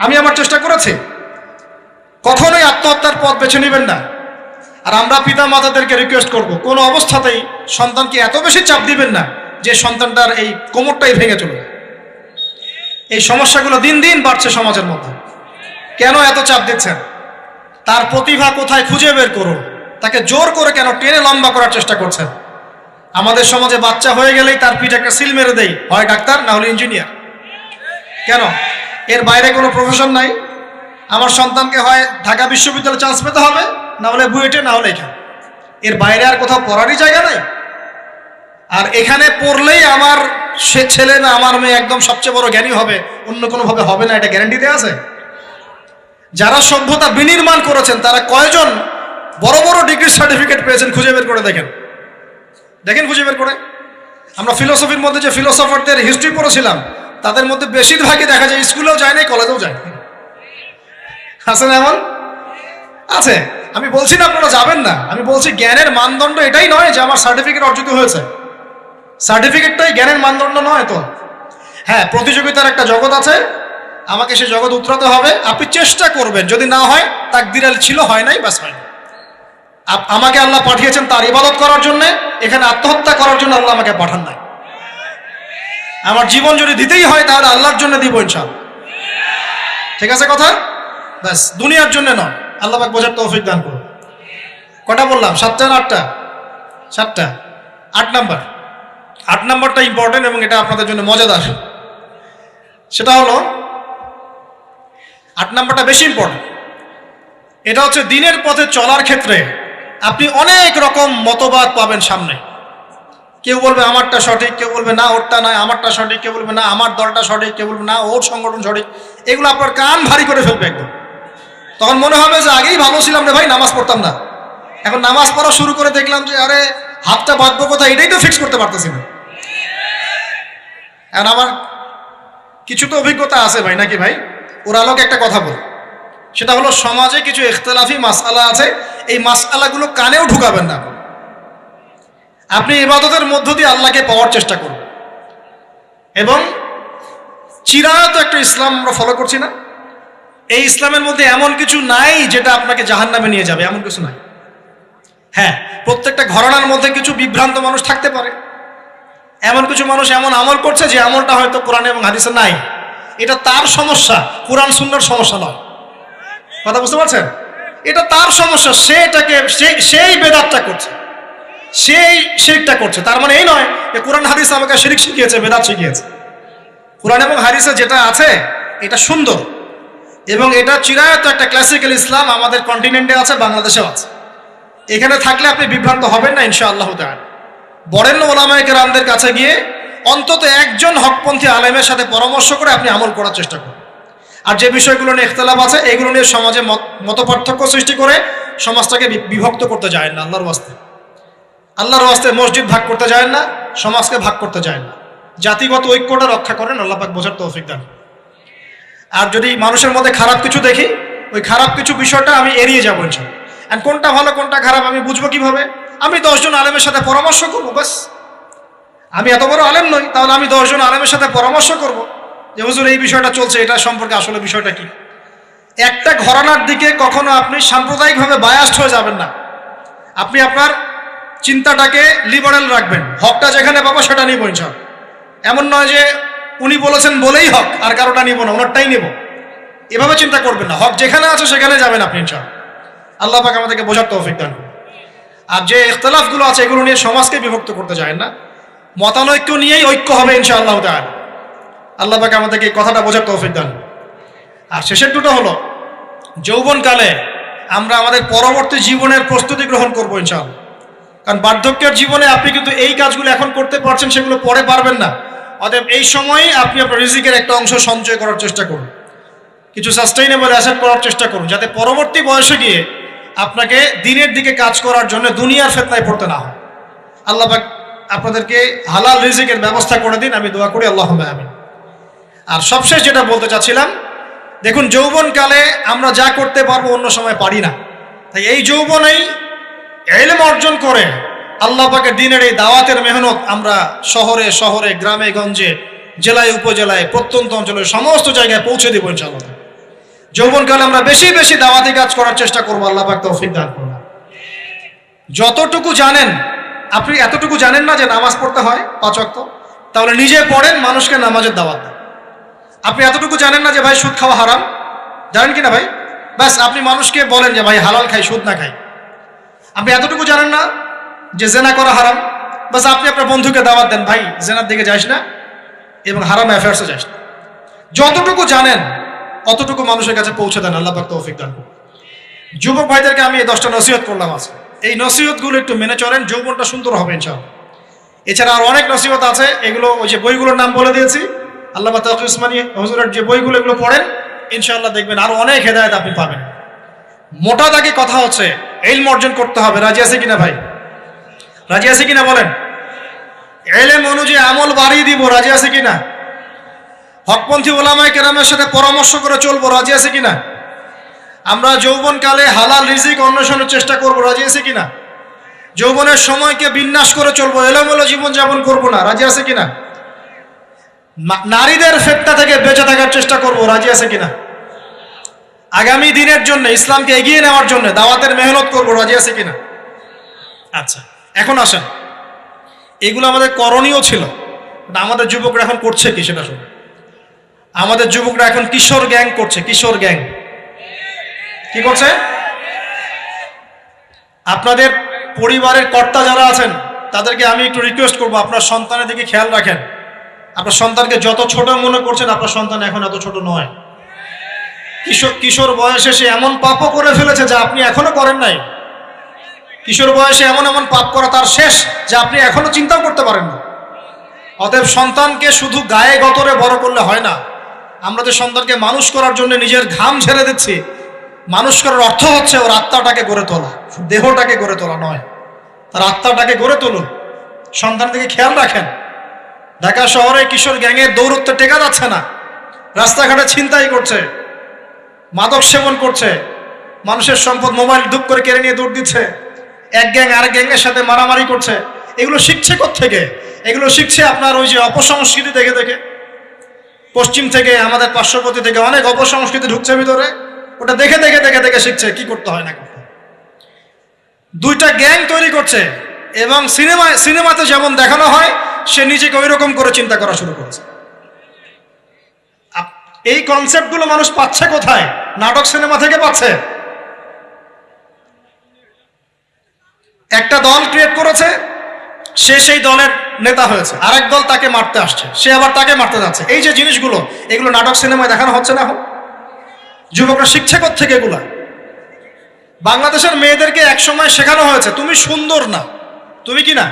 আমি আমার চেষ্টা করেছি। কখনোই আত্মহত্যার পথ বেছে নেবেন না। আর আমরা পিতা মাতাদেরকে রিকোয়েস্ট করব, কোনো অবস্থাতেই সন্তানকে এত বেশি চাপ দিবেন না যে সন্তানটার এই কোমরটাই ভেঙে চলবে। এই সমস্যাগুলো দিন দিন বাড়ছে সমাজের মধ্যে। কেন এত চাপ দিচ্ছেন? তার প্রতিভা কোথায় খুঁজে বের করুন। তাকে জোর করে কেন টেনে লম্বা করার চেষ্টা করছেন? আমাদের সমাজে বাচ্চা হয়ে গেলেই তার পিঠে একটা সিল মেরে দেয়, হয় ডাক্তার না হলে ইঞ্জিনিয়ার। কেন? এর বাইরে কোনো প্রফেশন নাই? আমার সন্তানকে হয় ঢাকা বিশ্ববিদ্যালয়ে চান্স পেতে হবে, না হলে বুয়েটে, না হলে এখানে। এর বাইরে আর কোথাও পড়ারই জায়গা নাই। আর এখানে পড়লেই আমার সে ছেলে না আমার মেয়ে একদম সবচেয়ে বড় জ্ঞানী হবে, অন্য কোনোভাবে হবে না, এটা গ্যারান্টি দেওয়া আছে? যারা সভ্যতা বিনির্মাণ করেছেন তারা কয়জন বড় বড় ডিগ্রি সার্টিফিকেট পেয়েছেন খুঁজে বের করে দেখেন, দেখেন খুঁজে বের করে। আমরা ফিলোসফির মধ্যে যে ফিলোসফারদের হিস্ট্রি পড়েছিলাম তাদের মধ্যে বেশিরভাগই দেখা যায় স্কুলেও যায় নাই, কলেজেও যায়। আছে না এমন? আছে। আমি বলছি না আপনারা যাবেন না, আমি বলছি জ্ঞানের মানদণ্ড এটাই নয় যে আমার সার্টিফিকেট অর্জিত হয়েছে, সার্টিফিকেটটাই জ্ঞানের মানদণ্ড নয় তো। হ্যাঁ, প্রতিযোগিতার একটা জগৎ আছে, আমাকে সে জগৎ উতরাতে হবে। আপনি চেষ্টা করবেন, যদি না হয় তাকদিরাল ছিল, হয় নাই, বাস হয় না। আমাকে আল্লাহ পাঠিয়েছেন তার ইবাদত করার জন্য, এখানে আত্মহত্যা করার জন্য আল্লাহ আমাকে পাঠান নাই। আমার জীবন যদি দিতেই হয় তাহলে আল্লাহর জন্য দিব ইনশাআল্লাহ। ঠিক আছে কথা? ব্যাস, দুনিয়ার জন্য নয়। আল্লাহ পাক বোঝার তৌফিক দান করুন। কটা বললাম? 7টা না 8টা? 7টা। 8 নাম্বারটা ইম্পর্টেন্ট এবং এটা আপনাদের জন্য মজাদার। সেটা হলো 8 নাম্বারটা বেশি ইম্পর্টেন্ট। এটা হচ্ছে দিনের পথে চলার ক্ষেত্রে আপনি অনেক রকম মতবাদ পাবেন সামনে। কেউ বলবে আমারটা সঠিক, কেউ বলবে না ওরটা নয়, আমারটা সঠিক, কেউ বলবে না আমার দলটা সঠিক, কেউ বলবে না ওর সংগঠন সঠিক। এগুলো আপনার কান ভারী করে ফেলবে একদম। তখন মনে হবে যে আগেই ভালো ছিলাম রে ভাই, নামাজ পড়তাম না, এখন নামাজ পড়া শুরু করে দেখলাম যে আরে হাতটা বাঁধবো কোথায় এটাই তো ফিক্স করতে পারতেছি না। এখন আমার কিছু তো অভিজ্ঞতা আছে ভাই, নাকি ভাই? ওর আলোকে একটা কথা বল, সেটা হলো সমাজে কিছু ইখতিলাফি মাসআলা আছে, এই মাসআলাগুলো কানেও ঢুকাবেন না। আপনি ইবাদতের মধ্য দিয়ে আল্লাহকে পাওয়ার চেষ্টা করুন। এবং চিরায়ত একটা ইসলাম আমরা ফলো করছি না, এই ইসলামের মধ্যে এমন কিছু নাই যেটা আপনাকে জাহান্নামে নিয়ে যাবে, এমন কিছু নাই। হ্যাঁ, প্রত্যেকটা ঘরানার মধ্যে কিছু বিভ্রান্ত মানুষ থাকতে পারে, এমন কিছু মানুষ এমন আমল করছে যে আমলটা হয়তো কোরআন এবং হাদিসে নাই। এটা তার সমস্যা, কোরআন সুন্নাহর সমস্যা নয়। কথা বুঝতে পারছেন? এটা তার সমস্যা, সে এটাকে সেই বেদাতটা করছে, সেই শিরকটা করছে। তার মানে এই নয় যে কোরআন হাদিস আমাকে শিরক শিখিয়েছে, বেদাত শিখিয়েছে। কোরআন এবং হাদিসে যেটা আছে এটা সুন্দর এবং এটা চিরায়ত একটা ক্লাসিক্যাল ইসলাম আমাদের কন্টিনেন্টে আছে, বাংলাদেশেও আছে। এখানে থাকলে আপনি বিভ্রান্ত হবেন না ইনশাআল্লাহ তাআলা। বরেণ্য ওলামায়ে কেরামদের কাছে গিয়ে অন্তত একজন হকপন্থী আলেমের সাথে পরামর্শ করে আপনি আমল করার চেষ্টা করুন। আর যে বিষয়গুলো নিয়ে ইখতিলাফ আছে এগুলো নিয়ে সমাজে মতপার্থক্য সৃষ্টি করে সমাজটাকে বিভক্ত করতে যায় না। আল্লাহর ওয়াস্তে মসজিদ ভাগ করতে যায় না, সমাজকে ভাগ করতে যায় না। জাতিগত ঐক্যটা রক্ষা করেন, আল্লাহ পাক বোঝার তৌফিক দান। আর যদি মানুষের মধ্যে খারাপ কিছু দেখি, ওই খারাপ কিছু বিষয়টা আমি এড়িয়ে যাবো ইনশাআল্লাহ। আর কোনটা ভালো কোনটা খারাপ আমি বুঝবো কিভাবে? আমি 10 জন আলেমের সাথে পরামর্শ করবো, বাস। আমি এত বড় আলেম নই, তাহলে আমি 10 জন আলেমের সাথে পরামর্শ করব যে হুজুর এই বিষয়টা চলছে, এটা সম্পর্কে আসলে বিষয়টা কি। একটা ঘরানার দিকে কখনো আপনি সাম্প্রদায়িকভাবে বায়াসড হয়ে যাবেন না। আপনি আপনার চিন্তাটাকে লিবারেল রাখবেন, হকটা যেখানে পাবো সেটা নিব ইনশাআল্লাহ। এমন নয় যে উনি বলেছেন বলেই হক আর কারোটা নিব না, ওনারটাই নিব, এভাবে চিন্তা করবেন না। হক যেখানে আছে সেখানে যাবেন আপনি ইনশাআল্লাহ। আল্লাহ পাক আমাদেরকে বোঝার তৌফিক দান করুন। আর যে ইখতিলাফগুলো আছে এগুলো নিয়ে সমাজকে বিভক্ত করতে যায় না, মতানৈক্য নিয়েই ঐক্য হবে ইনশাআল্লাহ তাআলা। আল্লাহ পাক আমাদেরকে এই কথাটা বোঝার তৌফিক দান। আর শেষের দুটো হলো যৌবনকালে আমরা আমাদের পরবর্তী জীবনের প্রস্তুতি গ্রহণ করবো ইনশাআল্লাহ। কারণ বার্ধক্যের জীবনে আপনি কিন্তু এই কাজগুলো এখন করতে পারছেন, সেগুলো পরে পারবেন না। অতএব এই সময়ে আপনি আপনার রিজিকের একটা অংশ সঞ্চয় করার চেষ্টা করুন, কিছু সাস্টেইনেবল অ্যাসেট করার চেষ্টা করুন, যাতে পরবর্তী বয়সে গিয়ে আপনাকে দিনের দিকে কাজ করার জন্য দুনিয়ার ফিতনায় পড়তে না হয়। আল্লাহ পাক আপনাদেরকে হালাল রিজিকের ব্যবস্থা করে দিন, আমি দোয়া করি আল্লাহুম্মা আমিন। আর সবশেষ যেটা বলতে চাচ্ছিলাম, দেখুন যৌবনকালে আমরা যা করতে পারবো অন্য সময় পারি না। তাই এই যৌবনেই ইলম অর্জন করে আল্লাহ পাকের দিনের এই দাওয়াতের মেহনত আমরা শহরে শহরে, গ্রামে গঞ্জে, জেলায় উপজেলায়, প্রত্যন্ত অঞ্চলের সমস্ত জায়গায় পৌঁছে দেবো ইনশাআল্লাহ। যৌবনকালে আমরা বেশি বেশি দাওয়াতি কাজ করার চেষ্টা করবো, আল্লাহ পাক তৌফিক দান করুন। যতটুকু জানেন, আপনি এতটুকু জানেন না যে নামাজ পড়তে হয় 5 ওয়াক্ত, তাহলে নিজে পড়েন, মানুষকে নামাজের দাওয়াত দেন। আপনি এতটুকু জানেন না যে ভাই সুদ খাওয়া হারাম, জানেন কি না ভাই? ব্যাস আপনি মানুষকে বলেন যে ভাই হালাল খাই, সুদ না খাই। আপনি এতটুকু জানেন না যে জেনা করা হারাম, বাস আপনি আপনার বন্ধুকে দাওয়াত দেন, ভাই জেনার দিকে যাস না এবং হারাম অ্যাফেয়ার্সে যাস না। যতটুকু জানেন অতটুকু মানুষের কাছে পৌঁছে দেন। আল্লাহ পাক তৌফিক দান করুন। যুবক ভাইদেরকে আমি এই 10টা নসিহত করলাম আজকে। এই নসিহতগুলো একটু মেনে চলেন, যৌবনটা সুন্দর হবে ইনশাআল্লাহ। এছাড়া আর অনেক নসিহত আছে, এগুলো ওই যে বইগুলোর নাম বলে দিয়েছি, আল্লামা তাকি উসমানী হুজুরের যে বইগুলো, এগুলো পড়েন, ইনশাআল্লাহ দেখবেন আরো অনেক হেদায়েত আপনি পাবেন। মোটা দাগে কথা হচ্ছে ইলম অর্জন করতে হবে। রাজি আছে কিনা ভাই? রাজি আছে কিনা বলেন? ইলম অনুযায়ী আমল বাড়িয়ে দিব। রাজি আছে কিনা? হকপন্থী ওলামায়ে কেরামের সাথে পরামর্শ করে চলবো। রাজি আছে কিনা? আমরা যৌবনকালে হালাল রিজিক অন্বেষণের চেষ্টা করব। রাজি আছে কিনা? যৌবনের সময়কে বিন্যাস করে চলবো, এলোমেলো জীবনযাপন করবো না। রাজি আছে কিনা? নারীদের ফেতনা থেকে বেঁচে থাকার চেষ্টা করব। রাজি আছে কিনা? আগামী দিনের জন্য, ইসলামকে এগিয়ে নেওয়ার জন্য দাওয়াতের মেহনত করব। রাজি আছে কিনা? আচ্ছা, এখন আসেন, এগুলো আমাদের করণীয় ছিল, আমাদের যুবকরা এখন করছে কি সেটা শুনুন। আমাদের যুবকরা এখন কিশোর গ্যাং করছে। কিশোর গ্যাং কি করছে? আপনাদের পরিবারের কর্তা যারা আছেন তাদেরকে আমি একটু রিকোয়েস্ট করবো, আপনার সন্তানের দিকে খেয়াল রাখেন। আপনার সন্তানকে যত ছোট মনে করছেন, আপনার সন্তান এখন এত ছোট নয়। কিশোর বয়সে সে এমন পাপও করে ফেলেছে যা আপনি এখনো করেন নাই। কিশোর বয়সে এমন এমন পাপ করা তার শেষ যা আপনি এখনো চিন্তাও করতে পারেন না। অতএব সন্তানকে শুধু গায়ে গতরে বড় করলে হয় না। আমরা যে সন্তানকে মানুষ করার জন্য নিজের ঘাম ঝেড়ে দিচ্ছি, মানুষ করার অর্থ হচ্ছে ওর আত্মাটাকে গড়ে তোলা, দেহটাকে গড়ে তোলা নয়, তার আত্মাটাকে গড়ে তুলুন। সন্তান থেকে খেয়াল রাখেন। ঢাকা শহরে কিশোর গ্যাংয়ের দৌরত্বে টেকা যাচ্ছে না। রাস্তাঘাটে ছিনতাই করছে, মাদক সেবন করছে, মানুষের সম্পদ মোবাইল ধুপ করে কেড়ে নিয়ে দৌড় দিচ্ছে, এক গ্যাং আরেক গ্যাংয়ের সাথে মারামারি করছে। এগুলো শিখছে কোত্থেকে? এগুলো শিখছে আপনার ওই যে অপসংস্কৃতি দেখে দেখে। পশ্চিম থেকে, আমাদের পার্শ্ববর্তী থেকে অনেক অপসংস্কৃতি ঢুকছে ভিতরে, ওটা দেখে দেখে দেখে দেখে শিখছে কি করতে হয় না করতে। দুইটা গ্যাং তৈরি করছে এবং সিনেমাতে যেমন দেখানো হয় সে নিজেকে ওই রকম করে চিন্তা করা শুরু করেছে। এই কনসেপ্টগুলো মানুষ পাচ্ছে কোথায়? নাটক সিনেমা থেকে পাচ্ছে। একটা দল ক্রিয়েট করেছে, সে সেই দলের নেতা হয়েছে, আরেক দল তাকে মারতে আসছে, সে আবার তাকে মারতে যাচ্ছে। এই যে জিনিসগুলো, এগুলো নাটক সিনেমায় দেখানো হচ্ছে না এখন? যুবকরা শিখছে কোত্থেকে এগুলা? বাংলাদেশের মেয়েদেরকে একসময় শেখানো হয়েছে তুমি সুন্দর না, তুমি কি না,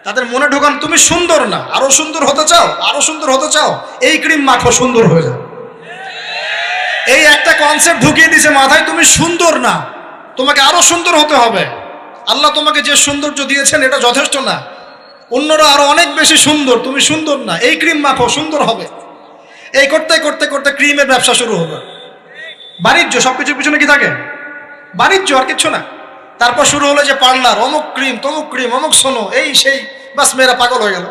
তাদের মনে ঢোকান তুমি সুন্দর না, আরো সুন্দর হতে চাও, আরো সুন্দর হতে চাও, এই ক্রিম মাখো সুন্দর হয়ে যাও। এই একটা কনসেপ্ট ঢুকিয়ে দিছে মাথায়, তুমি সুন্দর না, তোমাকে আরো সুন্দর হতে হবে। আল্লাহ তোমাকে যে সৌন্দর্য দিয়েছেন এটা যথেষ্ট না, অন্যরা আরো অনেক বেশি সুন্দর, তুমি সুন্দর না, এই ক্রিম মাখো সুন্দর হবে। এই করতে করতে করতে ক্রিমের ব্যবসা শুরু হলো। বাণিজ্য, সবকিছুর পিছনে কি থাকে? বাণিজ্য, আর কিচ্ছু না। তারপর শুরু হলো যে পার্লার, অমুক ক্রিম তমুক ক্রিম, অমুক সোনো, এই সেই, বাস মেয়েরা পাগল হয়ে গেল।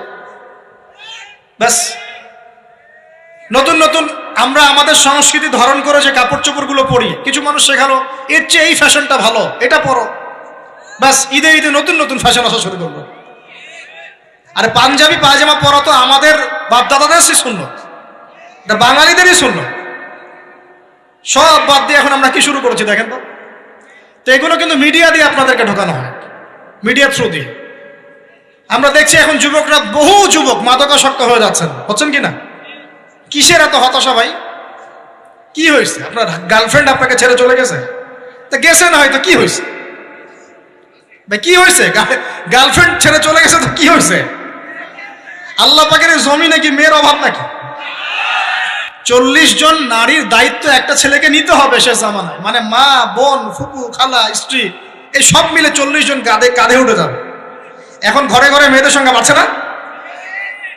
ব্যাস নতুন নতুন আমরা আমাদের সংস্কৃতি ধারণ করে যে কাপড় চোপড়গুলো পরি, কিছু মানুষ শেখালো এর চেয়ে এই ফ্যাশনটা ভালো, এটা পরো। ব্যাস ঈদে ঈদে নতুন নতুন ফ্যাশন আসা শুরু করলো। আর পাঞ্জাবি পায়জামা পরা তো আমাদের বাপদাদাদেরই সুন্নত, এটা বাঙালিদেরই সুন্নত। সব বাদ দিয়ে এখন আমরা কি শুরু করেছি দেখেন তো। তো এগুলো কিন্তু মিডিয়া দিয়ে আপনাদেরকে ঢোকানো হয়, মিডিয়া থ্রু দিয়ে। আমরা দেখছি এখন যুবকরা, বহু যুবক মাদকাসক্ত হয়ে যাচ্ছেন, হচ্ছেন কিনা? কিসের এত হতাশা ভাই? কি হয়েছে? আপনার গার্লফ্রেন্ড আপনাকে ছেড়ে চলে গেছে? তা গেছে না হয়তো, কি হয়েছে ভাই? কি হয়েছে? গার্লফ্রেন্ড ছেড়ে চলে গেছে তো কি হয়েছে? আল্লাহ পাকের জমিনে কি মেয়ের অভাব নাকি? 40 জন নারীর দায়িত্ব একটা ছেলেকে নিতে হবে শেষ জামানায়, মানে মা, বোন, ফুপু, খালা, স্ত্রী, এই সব মিলে 40 জন কাঁধে উঠে যাবে। এখন ঘরে ঘরে মেয়েদের সংখ্যা বাড়ছে না?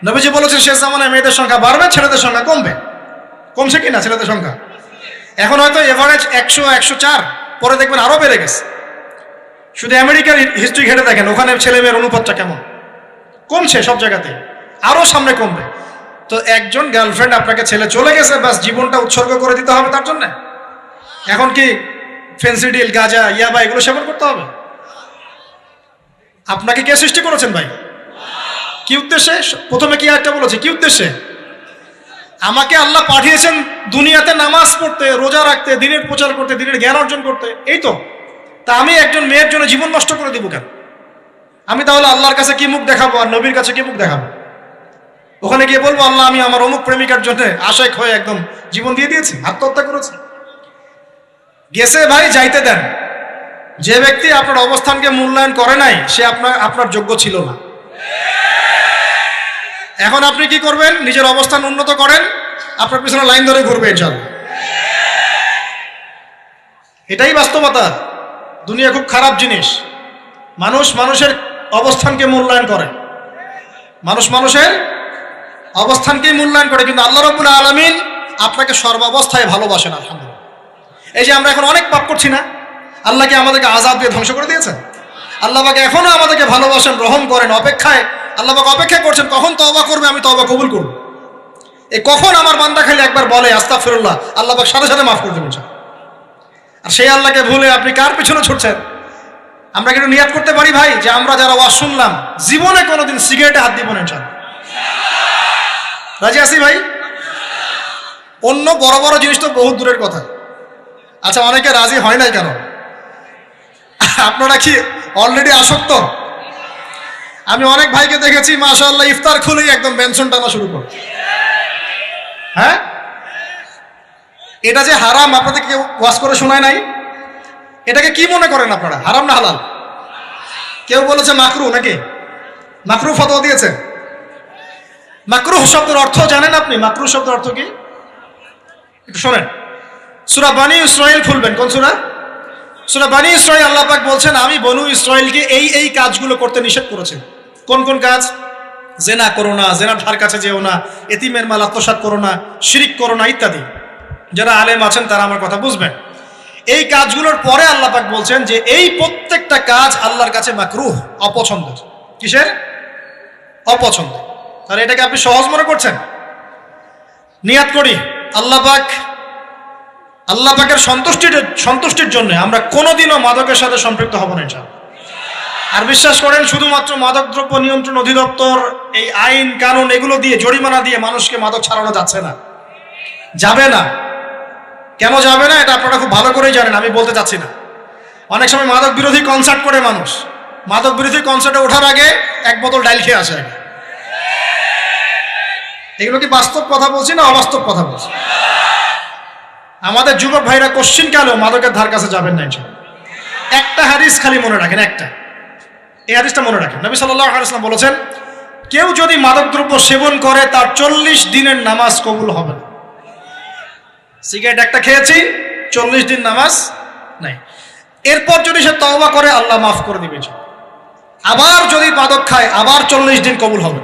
নবীজি বলেছেন শেষ জামানায় মেয়েদের সংখ্যা বাড়বে, ছেলেদের সংখ্যা কমবে। কমছে কিনা ছেলেদের সংখ্যা? এখন হয়তো এভারেজ 100, 104, পরে দেখবেন আরো বেড়ে গেছে। শুধু আমেরিকার হিস্ট্রি ঘেটে দেখেন, ওখানে ছেলে মেয়ের অনুপাতটা কেমন। কমছে সব জায়গাতে, আরো সামনে কমবে। তো একজন গার্লফ্রেন্ড আপনাকে ছেলে চলে গেছে, ব্যাস জীবনটা উৎসর্গ করে দিতে হবে তার জন্য? এখন কি ফেন্সিডিল, গাঁজা, ইয়াবা এগুলো সেবন করতে হবে? আপনাকে কে সৃষ্টি করেছেন ভাই? কি উদ্দেশ্যে? প্রথমে কি একটা বলেছে, কি উদ্দেশ্যে? আমাকে আল্লাহ পাঠিয়েছেন দুনিয়াতে নামাজ পড়তে, রোজা রাখতে, দিনের প্রচার করতে, দিনের জ্ঞান অর্জন করতে, এই তো। তা আমি একজন মেয়ের জন্য জীবন নষ্ট করে দিব কেন? আমি তাহলে আল্লাহর কাছে কি মুখ দেখাবো আর নবীর কাছে কি মুখ দেখাবো? ওখানে গিয়ে বলবো আল্লাহ আমি আমার অমুক প্রেমিকার জন্য আশেক হয়ে একদম জীবন দিয়ে দিয়েছি, আত্মহত্যা করেছি? গেছে ভাই, যাইতে দেন। যে ব্যক্তি আপনার অবস্থানকে মূল্যায়ন করে নাই সে আপনার যোগ্য ছিল না। এখন আপনি কি করবেন? নিজের অবস্থান উন্নত করেন, আপনার পিছনে লাইন ধরে ঘুরবে ইনশাআল্লাহ। এটাই বাস্তবতা। দুনিয়া খুব খারাপ জিনিস। মানুষ মানুষের অবস্থানকে মূল্যায়ন করে, মানুষ মানুষের অবস্থানকেই মূল্যায়ন করে, কিন্তু আল্লাহ রাব্বুল আলামিন আপনাকে সর্বাবস্থায় ভালোবাসেন। আলহামদুলিল্লাহ। এই যে আমরা এখন অনেক পাপ করছি না, আল্লাহকে আমাদেরকে আযাব দিয়ে ধ্বংস করে দিয়েছেন। আল্লাহ পাক এখনো আমাদেরকে ভালোবাসেন, রহম করেন, অপেক্ষায় আল্লাহ পাক অপেক্ষা করছেন কখন তওবা করবে, আমি তওবা কবুল করব। এই কখন আমার বান্দা খালি একবার বলে আস্তাগফিরুল্লাহ, আল্লাহ পাক সাথে সাথে মাফ করে দেবেন। আর সেই আল্লাহকে ভুলে আপনি কার পিছনে ছুটছেন? আমরা কিন্তু নিয়াত করতে পারি ভাই যে আমরা যারা ওয়াজ শুনলাম জীবনে কোনোদিন সিগারেটে হাত দিব না ইনশাআল্লাহ। রাজি আছি ভাই? অন্য বড় বড় জিনিস তো বহুত দূরের কথা। আচ্ছা, অনেকে রাজি হয় নাই কেন? আপনারা কি অলরেডি আসক্ত? আমি অনেক ভাইকে দেখেছি মাশাআল্লাহ ইফতার খুলেই একদম বেনসন টানা শুরু করে। হ্যাঁ, এটা যে হারাম আপনাদের কেউ ওয়াজ করে শোনায় নাই? এটাকে কি মনে করেন আপনারা, হারাম না হালাল? কেউ বলেছে মাকরু, নাকি মাকরু ফতোয়া দিয়েছে? মাকরুহ শব্দের অর্থ জানেন আপনি? মাকরুহ শব্দের অর্থ কি একটু শোনেন। সূরা বনী ইসরাইল খুলবেন। কোন সূরা? সূরা বনী ইসরাইল। আল্লাহ পাক বলছেন আমি বনু ইসরাইলকে এই কাজগুলো করতে নিষেধ করেছি। কোন কোন কাজ? জেনা করো না, জেনার ধার কাছে যেও না, এতিমের মাল আত্মসাৎ করো না, শিরিক করো না ইত্যাদি। যারা আলেম আছেন তারা আমার কথা বুঝবেন। এই কাজগুলোর পরে আল্লাহ পাক বলছেন যে এই প্রত্যেকটা কাজ আল্লাহর কাছে মাকরুহ, অপছন্দের। কিসের? অপছন্দ। তাহলে এটাকে আপনি সহজ মনে করছেন? নিয়াত করি আল্লাহ পাকের সন্তুষ্টির জন্য আমরা কোনোদিনও মাদকের সাথে সম্পৃক্ত হব না ইনশাআল্লাহ। আর বিশ্বাস করেন, শুধুমাত্র মাদকদ্রব্য নিয়ন্ত্রণ অধিদপ্তর এই আইন কানুন এগুলো দিয়ে, জরিমানা দিয়ে মানুষকে মাদক ছাড়ানো যাচ্ছে না, যাবে না। কেন যাবে না এটা আপনারা খুব ভালো করেই জানেন, আমি বলতে চাচ্ছি না। অনেক সময় মাদক বিরোধী কনসার্ট করে মানুষ, মাদক বিরোধী কনসার্টে ওঠার আগে এক বোতল ডাইল খেয়ে আসে আগে। এগুলো কি বাস্তব কথা বলছি না অবাস্তব কথা বলছি? আমাদের যুবক ভাইরা কোশ্চিন কালেও মাদকের ধার কাছে যাবেন না ইনশাআল্লাহ। একটা হাদিস খালি মনে রাখেন, এই হাদিসটা মনে রাখেন। নবী সাল্লাল্লাহু আলাইহি ওয়াসাল্লাম বলেছেন কেউ যদি মাদকদ্রব্য সেবন করে তার 40 দিনের নামাজ কবুল হবে না। সিগারেট একটা খেয়েছি, 40 দিন নামাজ নাই। এরপর যদি সে তওবা করে আল্লাহ মাফ করে দিবে। আবার যদি মাদক খায় আবার 40 দিন কবুল হবে।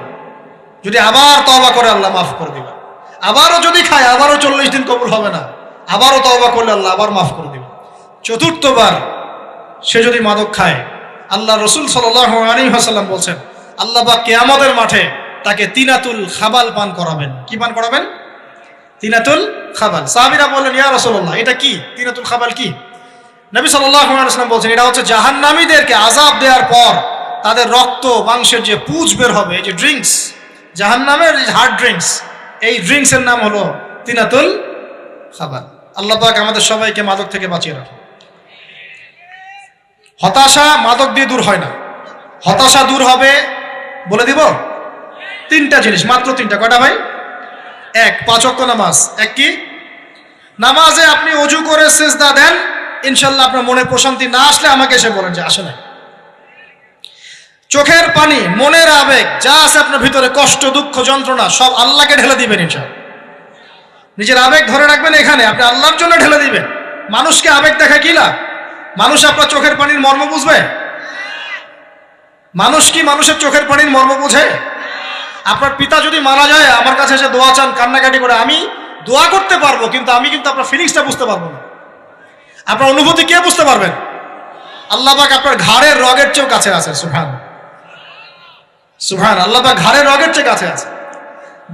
যদি আবার তওবা করে আল্লাহ মাফ করে দিবে। আবারও যদি খায় আবারও 40 দিন কবুল হবে না। আবারও তওবা করলে আল্লাহ আবার মাফ করে দিবে। চতুর্থবার সে যদি মাদক খায়, আল্লাহ রাসূল সাল্লাল্লাহু আলাইহি ওয়াসাল্লাম বলছেন আল্লাহ পাক কিয়ামতের মাঠে তাকে তিনাতুল খাবাল পান করাবেন। কি পান করাবেন? তিনাতুল খাবাল। সাহাবীরা বললেন ইয়া রাসূলুল্লাহ এটা কি? তিনাতুল খাবাল কি? নবী সাল্লাল্লাহু আলাইহি ওয়াসাল্লাম বলছেন এটা হচ্ছে জাহান্নামীদেরকে আযাব দেওয়ার পর তাদের রক্ত মাংসের যে পুঁজ বের হবে, এই যে ড্রিঙ্কস, জাহান্নামের হার্ড ড্রিঙ্কস, এই ড্রিঙ্কসের নাম হলো তিনাতুল খাবাল। আল্লাহ পাক আমাদের সবাইকে মাদক থেকে বাঁচিয়ে রাখুন। হতাশা মাদক দিয়ে দূর হয় না। হতাশা দূর হবে, বলে দিব, 3টা জিনিস, মাত্র 3টা। কয়টা ভাই? 1, 5 ওয়াক্ত নামাজ। এক কি? নামাজে আপনি ওযু করে সিজদা দেন, ইনশাআল্লাহ আপনার মনে প্রশান্তি না আসলে আমাকে এসে বলেন যে আসে না। চোখের পানি, মনের আবেগ যা আছে আপনার ভিতরে, কষ্ট, দুঃখ, যন্ত্রণা সব আল্লাহকে ঢেলে দিবেন ইনশাআল্লাহ। নিজের আবেগ ধরে রাখবেন এখানে, আপনি আল্লাহর জন্য ঢেলে দিবেন। মানুষকে আবেগ দেখা কি লাভ? মানুষ আপনার চোখের পানির মর্ম বুঝবে? মানুষ কি মানুষের চোখের পানির মর্ম বুঝে? আপনার পিতা যদি মারা যায় আমার কাছে এসে দোয়া চান, কান্নাকাটি করে, আমি দোয়া করতে পারবো কিন্তু আমি কিন্তু আপনার ফিলিংসটা বুঝতে পারবো না। আপনার অনুভূতি কে বুঝতে পারবেন? আল্লাহ পাক আপনার ঘাড়ের রগের চেয়েও কাছে আছে। সুবহান আল্লাহ পাক ঘাড়ের রগের চেয়ে কাছে আছে।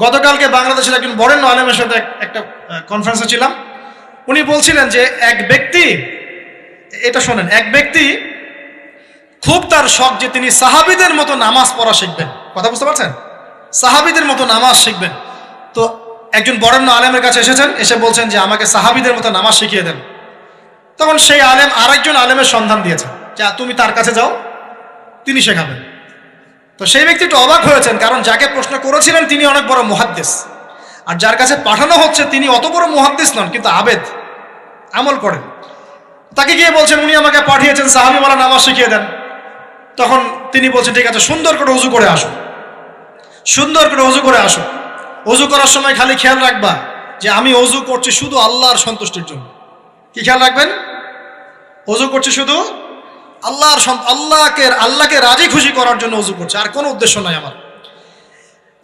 গতকালকে বাংলাদেশের একজন বরেণ্য আলেমের সাথে একটা কনফারেন্সে ছিলাম। উনি বলছিলেন যে এক ব্যক্তি, এটা শোনেন, এক ব্যক্তি খুব তার শখ যে তিনি সাহাবীদের মতো নামাজ পড়া শিখবেন। কথা বুঝতে পারছেন? সাহাবীদের মতো নামাজ শিখবেন। তো একজন বরেণ্য আলেমের কাছে এসেছেন, এসে বলছেন যে আমাকে সাহাবীদের মতো নামাজ শিখিয়ে দেন। তখন সেই আলেম আরেকজন আলেমের সন্ধান দিয়েছেন যে তুমি তার কাছে যাও, তিনি শেখাবেন। তো সেই ব্যক্তি একটু অবাক হয়েছেন, কারণ যাকে প্রশ্ন করেছিলেন তিনি অনেক বড় মুহাদ্দিস, আর যার কাছে পাঠানো হচ্ছে তিনি অত বড় মুহাদ্দিস নন, কিন্তু আবেদ, আমল করেন। তাকে গিয়ে বলছেন উনি আমাকে পাঠিয়েছেন সাহাবীওয়ালা নামাজ শিখিয়ে দেন। তখন তিনি বলছেন ঠিক আছে, সুন্দর করে ওযু করে আসো, সুন্দর করে ওযু করে আসো। ওযু করার সময় খালি খেয়াল রাখবা যে আমি ওযু করছি শুধু আল্লাহর সন্তুষ্টির জন্য। কি খেয়াল রাখবেন? ওযু করছি শুধু আল্লাহকে রাজি খুশি করার জন্য ওযু করছে, আর কোনো উদ্দেশ্য নাই আমার।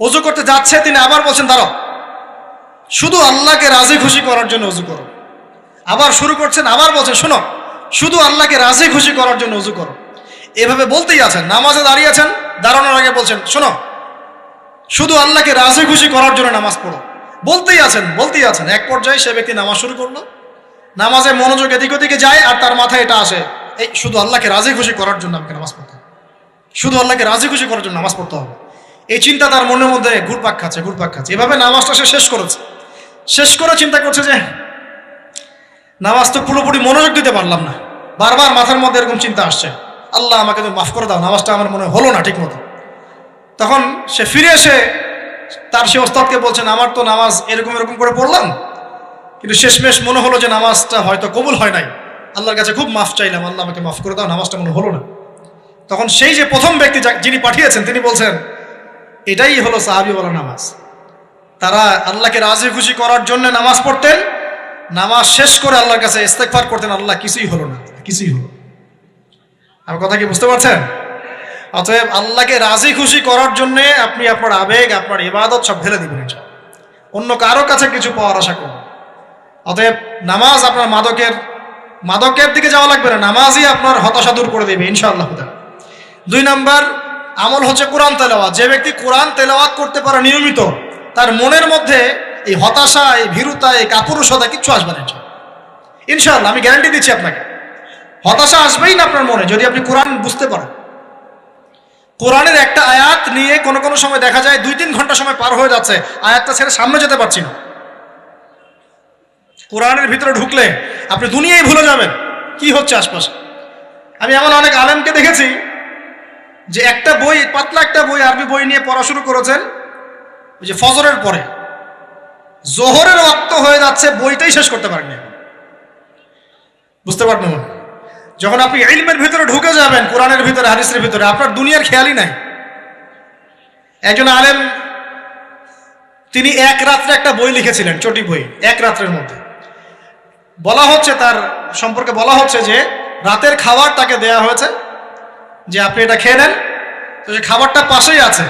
ওযু করতে যাচ্ছে, তিনি আবার বলছেন দাঁড়াও, শুধু আল্লাহকে রাজি খুশি করার জন্য ওযু করো। আবার শুরু করছেন, আবার বলছেন শোনো, শুধু আল্লাহকে রাজি খুশি করার জন্য ওযু করো। এভাবে বলতেই আছেন, নামাজে দাঁড়িয়েছেন, দাঁড়ানোর আগে বলছেন শোনো, শুধু আল্লাহকে রাজি খুশি করার জন্য নামাজ পড়ো। বলতেই আছেন। এক পর্যায়ে সে ব্যক্তি নামাজ শুরু করলো, নামাজে মনোযোগ এদিক ওদিকে যায়, আর তার মাথায় এটা আসে, এই শুধু আল্লাহকে রাজি খুশি করার জন্য আমাকে নামাজ পড়তে হবে, শুধু আল্লাহকে রাজি খুশি করার জন্য নামাজ পড়তে হবে। এই চিন্তা তার মনের মধ্যে ঘুরপাক খাচ্ছে। এভাবে নামাজটা সে শেষ করে চিন্তা করছে যে নামাজ তো পুরোপুরি মনোযোগ দিতে পারলাম না, বারবার মাথার মধ্যে এরকম চিন্তা আসছে, আল্লাহ আমাকে তো মাফ করে দাও, নামাজটা আমার মনে হলো না ঠিক মতো। তখন সে ফিরে এসে তার সে ওস্তাদকে বলছেন আমার তো নামাজ এরকম করে পড়লাম, কিন্তু শেষমেশ মনে হলো যে নামাজটা হয়তো কবুল হয় নাই, আল্লাহর কাছে খুব মাফ চাইলাম, আল্লাহ আমাকে মাফ করে দাও, নামাজটা মনে হলো না। তখন সেই যে প্রথম ব্যক্তি যিনি পাঠিয়েছেন তিনি বলছেন এটাই হলো সাহাবীওয়ালা নামাজ। তারা আল্লাহকে রাজি খুশি করার জন্য নামাজ পড়তেন, নামাজ শেষ করে আল্লাহর কাছে ইস্তেগফার করতেন, আল্লাহ কিছুই হলো না, কিছুই হলো। আমার কথা কি বুঝতে পারছেন? অতএব আল্লাহকে রাজি খুশি করার জন্য আপনি আপনার আবেগ, আপনার ইবাদত সব ঢেলে দিবেন, অন্য কারো কাছে কিছু পাওয়ার আশা করবেন। অতএব নামাজ আপনার মাদকের দিকে যাওয়া লাগবে না, নামাজই আপনার হতাশা দূর করে দেবে ইনশাআল্লাহ। 2 নাম্বার আমল হচ্ছে কোরআন তেলাওয়াত। যে ব্যক্তি কোরআন তেলাওয়াত করতে পারে নিয়মিত, তার মনের মধ্যে এই হতাশা, এই ভীরুতা, এই কাপুরুষতা কিচ্ছু আসবে না ইনশাআল্লাহ। আমি গ্যারান্টি দিচ্ছি আপনাকে, হতাশা আসবেই না আপনার মনে যদি আপনি কোরআন বুঝতে পারেন। কোরআনের একটা আয়াত নিয়ে কোনো সময় দেখা যায় 2-3 ঘন্টা সময় পার হয়ে যাচ্ছে, আয়াতটা ছেড়ে সামনে যেতে পারছি না। কোরআনের ভিতরে ঢুকলে আপনি দুনিয়ায় ভুলে যাবেন কি হচ্ছে আশপাশে। আমি এমন অনেক আলেমকে দেখেছি যে একটা বই, পাতলা একটা বই, আরবি বই নিয়ে পড়া শুরু করেছেন, ওই যে ফজরের পরে জোহরের ওয়াক্ত হয়ে যাচ্ছে, বইটাই শেষ করতে পারেননি। বুঝতে পারবেন? যখন আপনি ইলমের ভিতরে ঢুকে যাবেন, কোরআনের ভিতরে, হাদিসের ভিতরে, আপনার দুনিয়ার খেয়ালই নাই। একজন আলেম তিনি এক রাত্রে একটা বই লিখেছিলেন, চটি বই, এক রাত্রের মধ্যে। বলা হচ্ছে তার সম্পর্কে বলা হচ্ছে যে রাতের খাবার তাকে দেয়া হয়েছে যে আপনি এটা খেয়ে নেন। তো যে খাবারটা পাশেই আছে,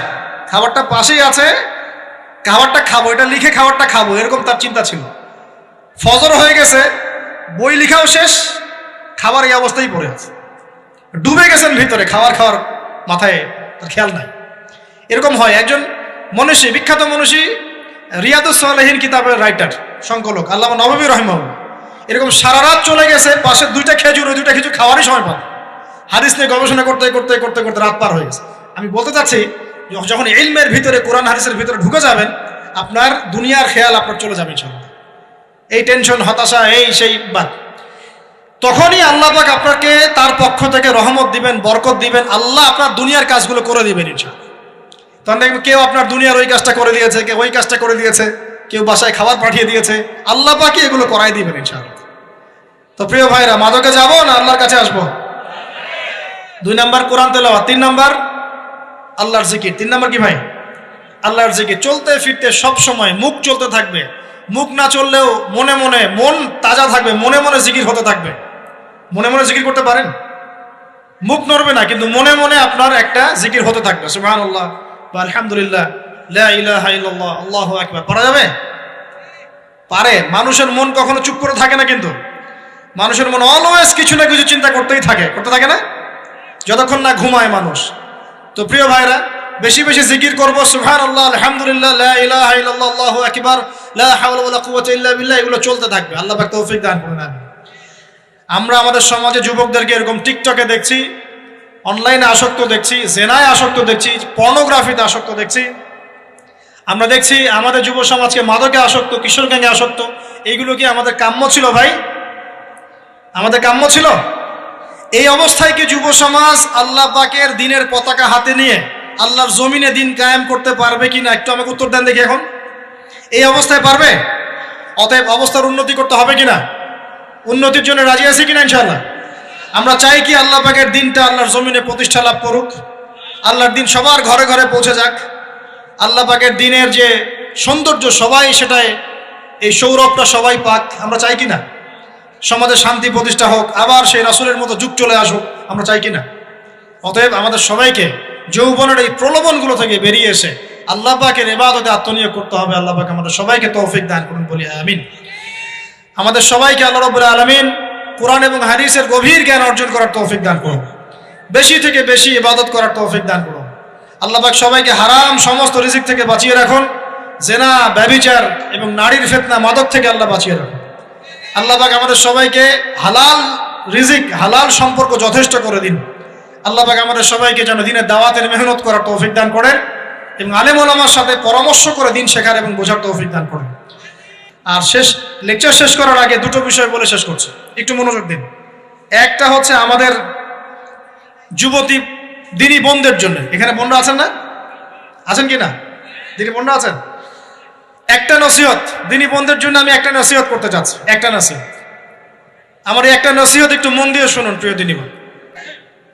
খাবারটা খাবো, এটা লিখে খাবারটা খাবো, এরকম তার চিন্তা ছিল। ফজর হয়ে গেছে, বই লিখাও শেষ, খাবার এই অবস্থায় পড়ে আছে, ডুবে গেছেন ভিতরে, খাওয়ার মাথায় তার খেয়াল নাই। এরকম হয়। একজন মনীষী, বিখ্যাত মনীষী, রিয়াদুস সালেহীন কিতাবের রাইটার, সংকলক আল্লামা নববী রাহিমাহুল্লাহ, এরকম সারা রাত চলে গেছে, পাশের 2টা খেজুর, ওই 2টা খেজুর খাওয়ারই সময় পান, হাদিস নিয়ে গবেষণা করতে রাত পার হয়ে গেছে। আমি বলতে চাচ্ছি যখন ইলমের ভিতরে, কোরআন হাদিসের ভিতরে ঢুকে যাবেন, আপনার দুনিয়ার খেয়াল আপনার চলে যাবে ইনশাআল্লাহ। এই টেনশন, হতাশা, এই সেই বাদ, তখনই আল্লাহ পাক আপনাকে তার পক্ষ থেকে রহমত দিবেন, বরকত দিবেন, আল্লাহ আপনার দুনিয়ার কাজগুলো করে দিবেন ইনশাআল্লাহ। তখন দেখবেন কেউ আপনার দুনিয়ার ওই কাজটা করে দিয়েছে, কেউ ওই কাজটা করে দিয়েছে, কেউ বাসায় খাবার পাঠিয়ে দিয়েছে, আল্লাহ পাকই এগুলো করাই দিবেন ইনশাআল্লাহ। তো প্রিয় ভাইরা, মাদকে যাব না আল্লাহর কাছে আসবো? 2 নাম্বার কোরআন তেলাওয়াত, 3 নাম্বার আল্লাহর জিকির। 3 নাম্বার কি ভাই? আল্লাহর জিকির। চলতে ফিরতে সব সময় মুখ চলতে থাকবে, মুখ না চললেও মনে মনে মন তাজা থাকবে, মনে মনে জিকির হতে থাকবে। মনে মনে জিকির করতে পারেন? মুখ নড়বে না, কিন্তু মনে মনে আপনার একটা জিকির হতে থাকবে, সুবহানাল্লাহ বা আলহামদুলিল্লাহ, লা ইলাহা ইল্লাল্লাহ, আল্লাহু আকবার। পারা যাবে? পারে। মানুষের মন কখনো চুপ করে থাকে না, কিন্তু মানুষের মন অলওয়েজ কিছু না কিছু চিন্তা করতে থাকে না, যতক্ষণ না ঘুমায় মানুষ। তো প্রিয় ভাইরা, বেশি বেশি জিকির করব, সুবহানাল্লাহ, আলহামদুলিল্লাহ, লা ইলাহা ইল্লাল্লাহ, আল্লাহু আকবার, লা হাওলা ওয়ালা কুওয়াতা ইল্লা বিল্লাহ, এগুলো চলতে থাকবে। আল্লাহ পাক তৌফিক দান করুন। আমরা আমাদের সমাজে যুবকদেরকে এরকম টিকটকে দেখছি, অনলাইনে আসক্ত দেখছি, জেনায় আসক্ত দেখছি, পর্নোগ্রাফিতে আসক্ত দেখছি। আমরা দেখছি আমাদের যুব সমাজকে মাদকে আসক্ত, কিশোর গ্যাংয়ে আসক্ত। এইগুলো কি আমাদের কাম্য ছিল ভাই? আমাদের কাম্য ছিল? এই অবস্থায় কি যুব সমাজ আল্লাহ পাকের দ্বীনের পতাকা হাতে নিয়ে আল্লাহর জমিনে দিন কায়েম করতে পারবে কিনা একটু আমাকে উত্তর দেন দেখি। এখন এই অবস্থায় পারবে? অতএব অবস্থার উন্নতি করতে হবে কিনা? উন্নতির জন্য রাজি আছি কিনা ইনশাআল্লাহ? আমরা চাই কি আল্লাহ পাকের দিনটা আল্লাহর জমিনে প্রতিষ্ঠা লাভ করুক, আল্লাহর দিন সবার ঘরে ঘরে পৌঁছে যাক, আল্লাহ পাকের দিনের যে সৌন্দর্য সবাই সেটাই, এই সৌরভটা সবাই পাক। আমরা চাই কিনা? সমাজে শান্তি প্রতিষ্ঠা হোক, আবার সেই রাসূলের মতো যুগ চলে আসুক, আমরা চাই কিনা? অতএব আমাদের সবাইকে যৌবনের এই প্রলোভনগুলো থেকে বেরিয়ে এসে আল্লাহ পাকের ইবাদতে আত্মনিয়োগ করতে হবে। আল্লাহ পাক আমাদের সবাইকে তৌফিক দান করুন, বলি আমিন। আমাদের সবাইকে আল্লাহ রাব্বুল আলামিন কোরআন এবং হাদিসের গভীর জ্ঞান অর্জন করার তৌফিক দান করুন, বেশি থেকে বেশি ইবাদত করার তৌফিক দান করুন। আল্লাহ পাক সবাইকে হারাম সমস্ত রিজিক থেকে বাঁচিয়ে রাখুন, জেনা, ব্যভিচার এবং নারীর ফিতনা, মাদক থেকে আল্লাহ বাঁচিয়ে রাখুন। আল্লাহ পাক আমাদের সবাইকে হালাল রিজিক, হালাল সম্পর্ক যথেষ্ট করে দিন। আল্লাহ পাক আমাদের সবাইকে যেন দিনের দাওয়াতের মেহনত করার তৌফিক দান করেন এবং আলেম ওলামার সাথে পরামর্শ করে দিন শেখার এবং বোঝার তৌফিক দান করেন। আর লেকচার শেষ করার আগে দুটো বিষয় বলে শেষ করছি, একটু মনোযোগ দিন। একটা হচ্ছে আমাদের যুবতী দিনী বোনদের জন্য, এখানে বোনরা আছেন না? আছেন কি না? দিনী বোনরা আছেন? একটা নসিহত দিনী বোনদের জন্য আমি একটা নসিহত করতে চাচ্ছি, একটা নসিহত। আমার এই একটা নসিহত একটু মন দিয়ে শুনুন প্রিয় দিনী বোন।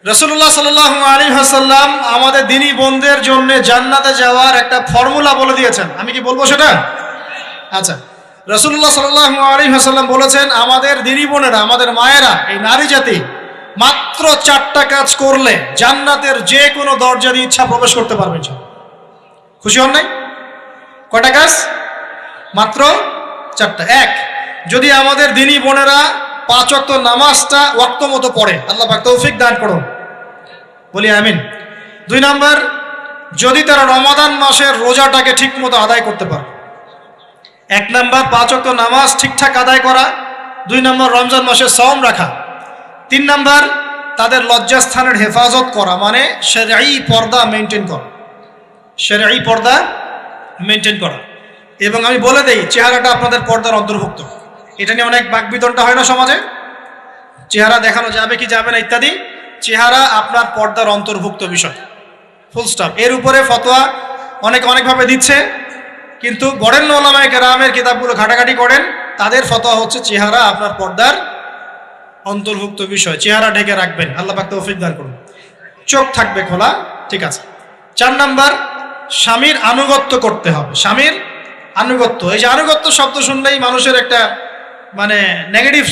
রাসূলুল্লাহ সাল্লাল্লাহু আলাইহি ওয়াসাল্লাম আমাদের দিনী বোনদের জন্য জান্নাতে যাওয়ার একটা ফর্মুলা বলে দিয়েছেন। আমি কি বলবো সেটা? আচ্ছা, রাসূলুল্লাহ সাল্লাল্লাহু আলাইহি ওয়াসাল্লাম বলেছেন আমাদের দিনী বোনেরা, আমাদের মায়েরা, এই নারী জাতি মাত্র 4টা কাজ করলে জান্নাতের যে কোনো দরজা দিয়ে ইচ্ছা প্রবেশ করতে পারবে। খুশি হন নাই? কয়টা কাজ? মাত্র 4টা। এক, যদি আমাদের দিনী বোনেরা 5 ওয়াক্ত নামাজটা ওয়াক্ত মতো পড়ে, আল্লাহ পাক তৌফিক দান করুন, বলি আমিন। 2 নাম্বার, যদি তারা রমাদান মাসের রোজাটাকে ঠিক মতো আদায় করতে পারে। 1 নাম্বার 5 ওয়াক্ত নামাজ ঠিকঠাক আদায় করা, 2 নাম্বার রমজান মাসে সওম রাখা, 3 নাম্বার তাদের লজ্জাস্থানের হেফাজত করা, মানে শরঈ পর্দা মেনটেন করা, শরঈ পর্দা মেনটেন করা। এবং আমি বলে দেই, চেহারাটা আপনাদের পর্দার অন্তর্ভুক্ত। এটা নিয়ে অনেক বাকবিতণ্ডা হয় না সমাজে, চেহারা দেখানো যাবে কি যাবে না ইত্যাদি। চেহারা আপনার পর্দার অন্তর্ভুক্ত বিষয়, ফুল স্টপ। এর উপরে ফতোয়া অনেকভাবে দিচ্ছে, কিন্তু বরেণ্য উলামায়ে কেরামের কিতাবগুলো ঘাটাঘাটি করেন, তাদের ফতোয়া হচ্ছে চেহারা আপনার পর্দার অন্তর্ভুক্ত বিষয়, চেহারা ঢেকে রাখবেন। আল্লাহ পাক তৌফিক দান করুন। চোখ থাকবে খোলা, ঠিক আছে। 4 নাম্বার, স্বামীর আনুগত্য করতে হবে। স্বামীর আনুগত্য, এই যে আনুগত্য শব্দ শুনলেই মানুষের একটা মানে নেগেটিভ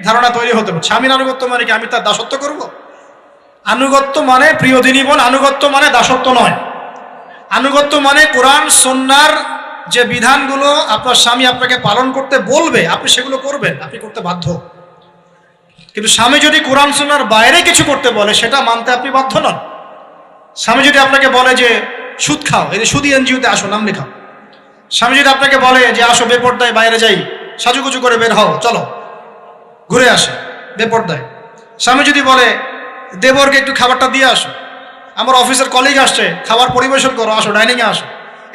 ধারণা তৈরি হতে পারে। স্বামীর আনুগত্য মানে কি আমি তার দাসত্ব করব? আনুগত্য মানে, প্রিয় দিনী বোন, আনুগত্য মানে দাসত্ব নয়। আনুগত্য মানে কোরআন সুন্নাহর যে বিধানগুলো আপনার স্বামী আপনাকে পালন করতে বলবে, আপনি সেগুলো করবেন, আপনি করতে বাধ্য। কিন্তু স্বামী যদি কোরআন সুন্নাহর বাইরে কিছু করতে বলে, সেটা মানতে আপনি বাধ্য নন। স্বামী যদি আপনাকে বলে যে সুদ খাও, এই যে সুদী এনজিওতে আসো, নাম লেখাও। স্বামী যদি আপনাকে বলে যে আসো বেপর্দায় বাইরে যাই, সাজুগুজু করে বের হও, চলো ঘুরে আসে বেপর্দায়। স্বামী যদি বলে দেবরকে একটু খাবারটা দিয়ে আসো, আমার অফিসের কলিগ আসছে, খাবার পরিবেশন করো, আসো ডাইনিংয়ে আসো।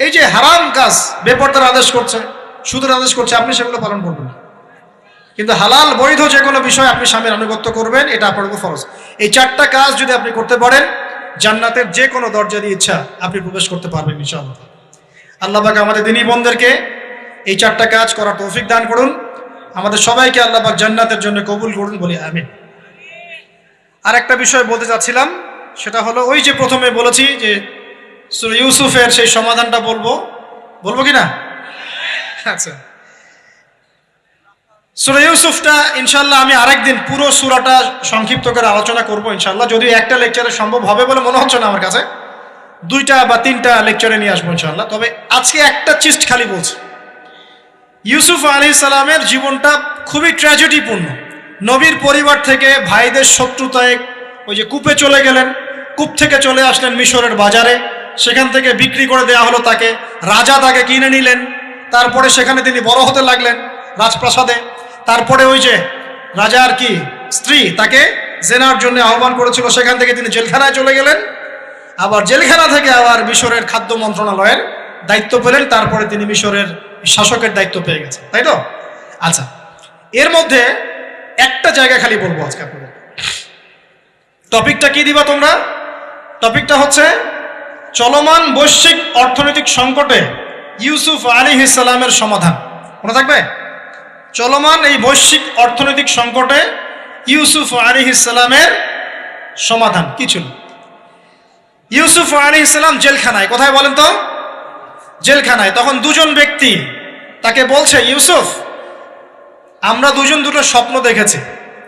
এই যে হারাম কাজ, বেপর্দার আদেশ করছে, সুদের আদেশ করছে, আপনি সেগুলো পালন করবেন। কিন্তু হালাল বৈধ যে কোনো বিষয় আপনি স্বামীর আনুগত্য করবেন, এটা আপনার উপর ফরজ। এই 4টা কাজ যদি আপনি করতে পারেন, জান্নাতের যে কোনো দরজা দিয়ে ইচ্ছা আপনি প্রবেশ করতে পারবেন ইনশাআল্লাহ। আল্লাহ পাক আমাদের দিনী বোনদেরকে এই 4টা কাজ করার তৌফিক দান করুন। আমাদের সবাইকে আল্লাহ পাক জান্নাতের জন্য কবুল করুন, বলি আমিন। আর একটা বিষয় বলতে চাচ্ছিলাম, সেটা হলো ওই যে প্রথমে বলেছি যে সূরা ইউসুফের সেই সমাধানটা বলবো কি না? আচ্ছা, সূরা ইউসুফটা ইনশাআল্লাহ আমি আরেকদিন পুরো সূরাটা সংক্ষিপ্ত করে আলোচনা করব ইনশাআল্লাহ। যদিও একটা লেকচারে সম্ভব হবে বলে মনে হচ্ছে না আমার কাছে, 2টা বা 3টা লেকচারে নিয়ে আসবো ইনশাআল্লাহ। তবে আজকে একটা চিস্ট খালি বলছি। ইউসুফ আলাইহিস সালামের জীবনটা খুবই ট্র্যাজেডিপূর্ণ। নবীর পরিবার থেকে ভাইদের শত্রুতায় ওই যে কূপে চলে গেলেন, কূপ থেকে চলে আসলেন মিশরের বাজারে, সেখান থেকে বিক্রি করে দেওয়া হলো তাকে, রাজা তাকে কিনে নিলেন। তারপরে সেখানে তিনি বড় হতে লাগলেন রাজপ্রাসাদে। তারপরে ওই যে রাজার কি স্ত্রী তাকে জেনার জন্য আহ্বান করেছিল, সেখান থেকে তিনি জেলখানায় চলে গেলেন। আবার জেলখানা থেকে আবার মিশরের খাদ্য মন্ত্রণালয়ের দায়িত্ব পেলেন। তারপরে তিনি মিশরের শাসকের দায়িত্ব পেয়ে গেছেন, তাই তো? আচ্ছা, এর মধ্যে একটা জায়গা খালি বলবো আজকে আপনাদের। টপিকটা কি দিবা তোমরা? টপিকটা হচ্ছে চলমান বৈশ্বিক অর্থনৈতিক সংকটে ইউসুফ আলাইহিস সালামের সমাধান। মনে থাকবে? চলমান এই বৈশ্বিক অর্থনৈতিক সংকটে ইউসুফ আলাইহিস সালামের সমাধান কি ছিল? ইউসুফ আলাইহিস সালাম জেলখানায়। কোথায় বলেন তো? জেলখানায়। তখন দুজন ব্যক্তি তাকে বলছে, ইউসুফ, আমরা দুজন দুটো স্বপ্ন দেখেছি,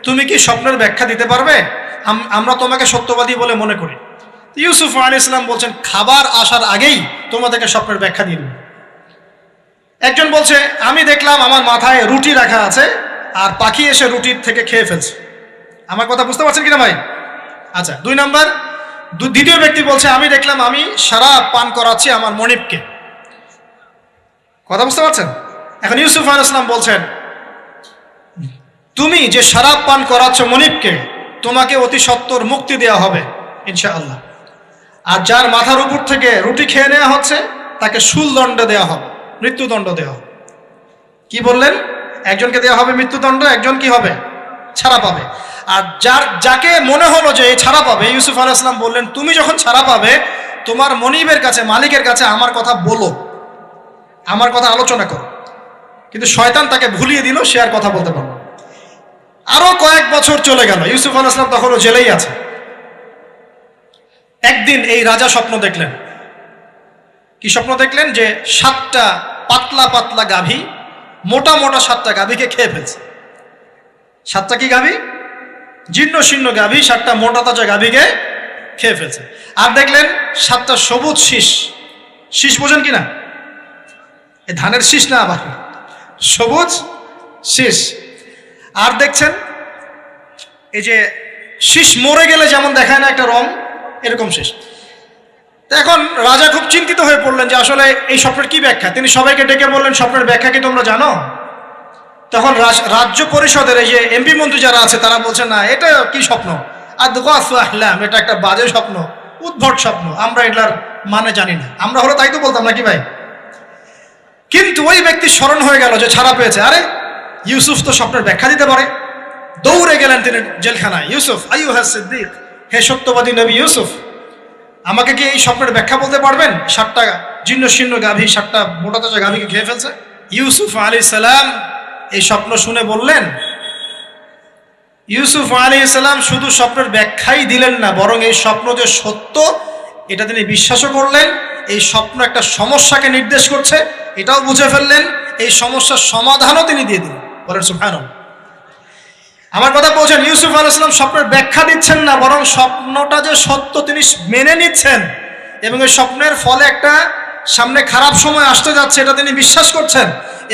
তুমি কি স্বপ্নের ব্যাখ্যা দিতে পারবে? আমরা তোমাকে সত্যবাদী বলে মনে করি। ইউসুফ আলাইহিস সালাম বলছেন, খাবার আসার আগেই তোমাদেরকে স্বপ্নের ব্যাখ্যা দিয়ে দেব। একজন বলছে, আমি দেখলাম আমার মাথায় রুটি রাখা আছে আর পাখি এসে রুটির থেকে খেয়ে ফেলছে। আমার কথা বুঝতে পারছেন কিনা ভাই? আচ্ছা, দুই নাম্বার, দ্বিতীয় ব্যক্তি বলছে, আমি দেখলাম আমি শরাব পান করাচ্ছি আমার মনিবকে। কথা বুঝতে পারছেন? এখন ইউসুফ আলাইহিস সালাম বলছেন, তুমি যে শরাব পান করাচ্ছ মনিবকে, তোমাকে অতি সত্বর মুক্তি দেওয়া হবে ইনশাআল্লাহ। আর যার মাথার উপর থেকে রুটি খেয়ে নেওয়া হচ্ছে তাকে শুলদণ্ড দেওয়া হবে, মৃত্যুদণ্ড দেওয়া হবে। কি বললেন? একজনকে দেওয়া হবে মৃত্যুদণ্ড, একজন কি হবে? ছাড়া পাবে। আর যাকে মনে হলো যে এই ছাড়া পাবে, ইউসুফ আলাইহিস সালাম বললেন, তুমি যখন ছাড়া পাবে তোমার মনিবের কাছে, মালিকের কাছে আমার কথা বলো, আমার কথা আলোচনা করো। কিন্তু শয়তান তাকে ভুলিয়ে দিল, সে আর কথা বলতে পারল না। আরো কয়েক বছর চলে গেল, ইউসুফ আলাইহিস সালাম তখনও জেলেই আছে। একদিন এই রাজা স্বপ্ন দেখলেন। কি স্বপ্ন দেখলেন? যে 7টা পাতলা পাতলা গাভী, মোটা মোটা 7টা গাভীকে খেয়ে ফেলছে। 7টা কি গাভী? জীর্ণ শীর্ণ গাভী, 7টা মোটা তাজা গাভীকে খেয়ে ফেলছে। আর দেখলেন 7টা সবুজ শীষ। শীষ বোঝেন কিনা? এই ধানের শীষ না, আবার সবুজ শীষ। আর দেখছেন এই যে শীষ মরে গেলে যেমন দেখায় না একটা রং, এরকম শীষ। তো এখন রাজা খুব চিন্তিত হয়ে পড়লেন যে আসলে এই স্বপ্নের কি ব্যাখ্যা। তিনি সবাইকে ডেকে বললেন, স্বপ্নের ব্যাখ্যা কি তোমরা জানো? তখন রাজ্য পরিষদের এই যে এমপি মন্ত্রী যারা আছে তারা বলছে, না, এটা কি স্বপ্ন, আর আহলাম, এটা একটা বাজে স্বপ্ন, উদ্ভট স্বপ্ন, আমরা এটার মানে জানি না। আমরা হলো তাই তো বলতাম নাকি ভাই? কিন্তু ওই ব্যক্তি স্মরণ হয়ে গেল যে ছাড়া পেয়েছে, আরে ইউসুফ তো স্বপ্নের ব্যাখ্যা দিতে পারে। দৌড়ে গেলেন তিনি জেলখানায়। ইউসুফ আইয়ুহা সিদ্দিক, হে সত্যবাদী নবী ইউসুফ, আমাকে কি এই স্বপ্নের ব্যাখ্যা বলতে পারবেন? 7টা জীর্ণ শীর্ণ গাভী 7টা মোটা তাজা গাভীকে খেয়ে ফেলছে। ইউসুফ আলাইহিস সালাম এই স্বপ্ন শুনে বললেন, ইউসুফ আলাইহিস সালাম শুধু স্বপ্নের ব্যাখ্যাই দিলেন না, বরং এই স্বপ্ন যে সত্য এটা তিনি বিশ্বাসও করলেন। এই স্বপ্ন একটা সমস্যাকে নির্দেশ করছে এটাও বুঝে ফেললেন। এই সমস্যার সমাধানও তিনি দিয়ে দিলেন। বলেন সুবহানাল্লাহ। আমার কথা বলছেন, ইউসুফ আলাইহিস সালাম স্বপ্নের ব্যাখ্যা দিচ্ছেন না, বরং স্বপ্নটা যে সত্য তিনি মেনে নিচ্ছেন এবং এই স্বপ্নের ফলে একটা সামনে খারাপ সময় আসতে যাচ্ছে এটা তিনি বিশ্বাস করছেন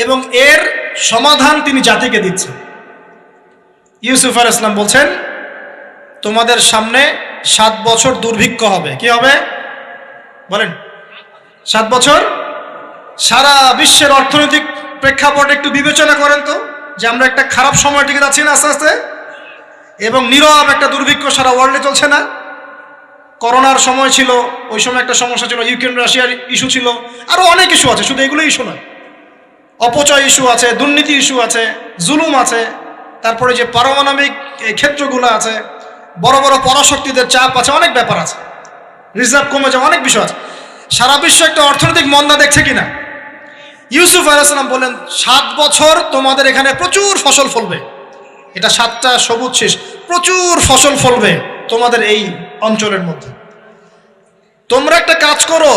এবং এর সমাধান তিনি জাতিকে দিচ্ছেন। ইউসুফ আলাইহিস সালাম বলছেন, তোমাদের সামনে 7 বছর দুর্ভিক্ষ হবে। কি হবে বলেন? 7 বছর। সারা বিশ্বের অর্থনৈতিক প্রেক্ষাপট একটু বিবেচনা করেন তো, যে আমরা একটা খারাপ সময় টিকে যাচ্ছি না আস্তে আস্তে, এবং নীরব একটা দুর্ভিক্ষ সারা ওয়ার্ল্ডে চলছে না? করোনার সময় ছিল, ওই সময় একটা সমস্যা ছিল, ইউক্রেন রাশিয়ার ইস্যু ছিল, আরো অনেক ইস্যু আছে, শুধু এগুলো ইস্যু নয়। অপচয় ইস্যু আছে, দুর্নীতি ইস্যু আছে, জুলুম আছে, তারপরে যে পারমাণবিক ক্ষেত্রগুলো আছে, বড় বড় পরাশক্তিদের চাপ আছে, অনেক ব্যাপার আছে, রিজার্ভ কমে যাওয়া, অনেক বিষয় আছে। সারা বিশ্ব একটা অর্থনৈতিক মন্দা দেখছে কিনা? ইউসুফ আলাইহিস সালাম বললেন, 7 বছর তোমাদের এখানে প্রচুর ফসল ফলবে। এটা 7টা সবুজ শীষ, প্রচুর ফসল ফলবে তোমাদের এই অঞ্চলের মধ্যে। তোমরা একটা কাজ করো,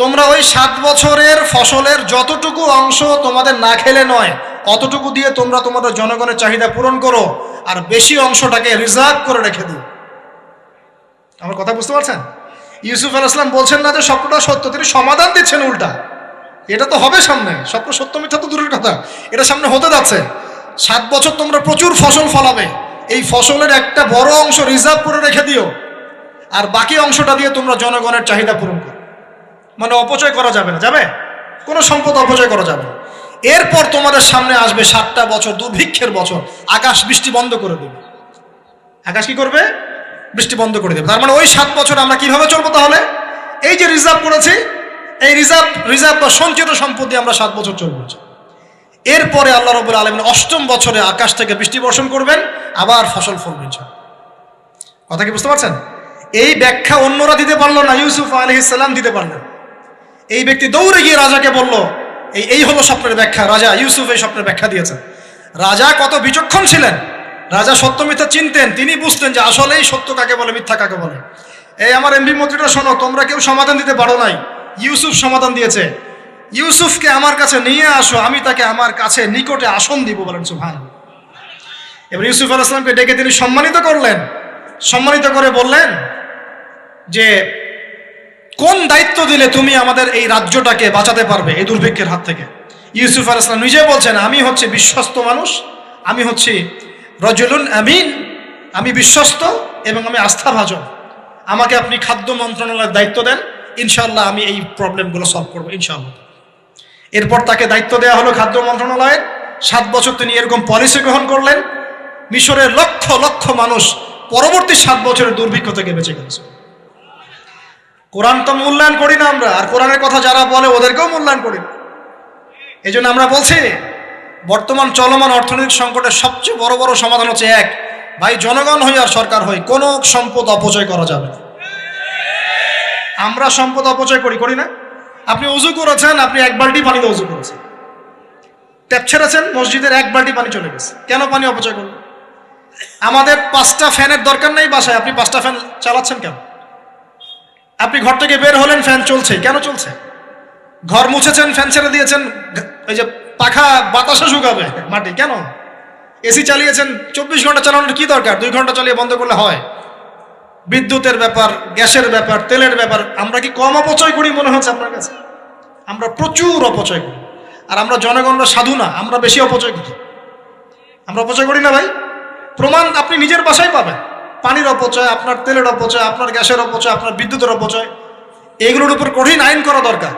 তোমরা ওই 7 বছরের ফসলের যতটুকু অংশ তোমাদের না খেলে নয়, অতটুকু দিয়ে তোমরা তোমাদের জনগণের চাহিদা পূরণ করো, আর বেশি অংশটাকে রিজার্ভ করে রেখে দিও। আমার কথা বুঝতে পারছেন? ইউসুফ আলাইহিস সালাম বলছেন না যে স্বপ্নটা সত্য, তিনি সমাধান দিচ্ছেন উল্টা। এটা তো হবে সামনে, স্বপ্ন সত্য মিথ্যা তো দূরের কথা, এটা সামনে হতে যাচ্ছে। 7 বছর তোমরা প্রচুর ফসল ফলাবে, এই ফসলের একটা বড় অংশ রিজার্ভ করে রেখে দিও, আর বাকি অংশটা দিয়ে তোমরা জনগণের চাহিদা পূরণ করো। মানে অপচয় করা যাবে না, যাবে কোনো সম্পদ অপচয় করা যাবে না। এরপর তোমাদের সামনে আসবে 7টা বছর দুর্ভিক্ষের বছর, আকাশ বৃষ্টি বন্ধ করে দেবে। আকাশ কি করবে? বৃষ্টি বন্ধ করে দেবে। তার মানে ওই 7 বছর আমরা কিভাবে চলবো তাহলে? এই যে রিজার্ভ করেছি, এই রিজার্ভ বা সঞ্চিত সম্পদ দিয়ে আমরা 7 বছর চলবো। এরপরে আল্লাহ রাব্বুল আলামিন 8ম বছরে আকাশ থেকে বৃষ্টি বর্ষণ করবেন, আবার ফসল ফলবে। কথা কি বুঝতে পারছেন? এই ব্যাখ্যা অন্যরা দিতে পারলো না, ইউসুফ আলাইহিস সালাম দিতে পারলেন। এই ব্যক্তি দৌড়ে গিয়ে রাজাকে বলল, এই হলো স্বপ্নের ব্যাখ্যা। রাজা ইউসুফ এই স্বপ্নের ব্যাখ্যা দিয়েছেন। রাজা কত বিচক্ষণ ছিলেন, রাজা সত্য মিথ্যা চিনতেন। তিনি বুঝতেন যে আসলেই সত্য কাকে বলে, মিথ্যা কাকে বলে। এই আমার এমপি মন্ত্রীরা শোনো, তোমরা কেউ সমাধান দিতে পারো নাই, ইউসুফ সমাধান দিয়েছে। ইউসুফকে আমার কাছে নিয়ে আসো, আমি তাকে আমার কাছে নিকটে আসন দিব, বলেন সুবহানাল্লাহ। এবার ইউসুফ আলাইহিস সালামকে ডেকে তিনি সম্মানিত করলেন। সম্মানিত করে বললেন যে কোন দায়িত্ব দিলে তুমি আমাদের এই রাজ্যটাকে বাঁচাতে পারবে এই দুর্ভিক্ষের হাত থেকে। ইউসুফ আলাইহিস সালাম নিজে বলছেন, আমি হচ্ছে বিশ্বস্ত মানুষ, আমি হচ্ছি রজুলুন আমিন, আমি বিশ্বস্ত এবং আমি আস্থাভাজন। আমাকে আপনি খাদ্য মন্ত্রণালয়ের দায়িত্ব দেন, ইনশাআল্লাহ আমি এই প্রবলেমগুলো সলভ করবো ইনশাআল্লাহ। এরপর তাকে দায়িত্ব দেওয়া হলো খাদ্য মন্ত্রণালয়ের। 7 বছর তিনি এরকম পলিসি গ্রহণ করলেন। মিশরের লক্ষ লক্ষ মানুষ পরবর্তী 7 বছরের দুর্ভিক্ষ থেকে বেঁচে গেছে। কোরআন তো মূল্যায়ন করি না আমরা, আর কোরআনের কথা যারা বলে ওদেরকেও মূল্যায়ন করি না। এই জন্য আমরা বলছি, বর্তমান চলমান অর্থনৈতিক সংকটের সবচেয়ে বড় বড় সমাধান হচ্ছে এক, ভাই জনগণ হই আর সরকার হই, কোনো সম্পদ অপচয় করা যাবে না। আমরা সম্পদ অপচয় করি না? আপনি উজু করেছেন, আপনি 1 বালতি পানিতে উজু করেছেন, ট্যাপ ছেড়েছেন, মসজিদের 1 বালতি পানি চলে গেছে, কেন পানি অপচয় করলেন? আমাদের 5টা ফ্যানের দরকার নেই বাসায়, আপনি 5টা ফ্যান চালাচ্ছেন কেন? আপনি ঘর থেকে বের হলেন, ফ্যান চলছে, কেন চলছে? ঘর মুছেছেন, ফ্যান ছেড়ে দিয়েছেন, ওই যে পাখা বাতাসে শুকাবে মাটি, কেন? এসি চালিয়েছেন, 24 ঘন্টা চালানোর কি দরকার? 2 ঘন্টা চালিয়ে বন্ধ করলে হয়। বিদ্যুতের ব্যাপার, গ্যাসের ব্যাপার, তেলের ব্যাপার, আমরা কি কম অপচয় করি মনে হচ্ছে আপনার কাছে? আমরা প্রচুর অপচয় করি। আর আমরা জনগণরা সাধু না, আমরা বেশি অপচয় করি। আমরা অপচয় করি না ভাই? প্রমাণ আপনি নিজের বাসায় পাবেন। পানির অপচয়, আপনার তেলের অপচয়, আপনার গ্যাসের অপচয়, আপনার বিদ্যুতের অপচয়, এগুলোর উপর কঠিন আইন করা দরকার।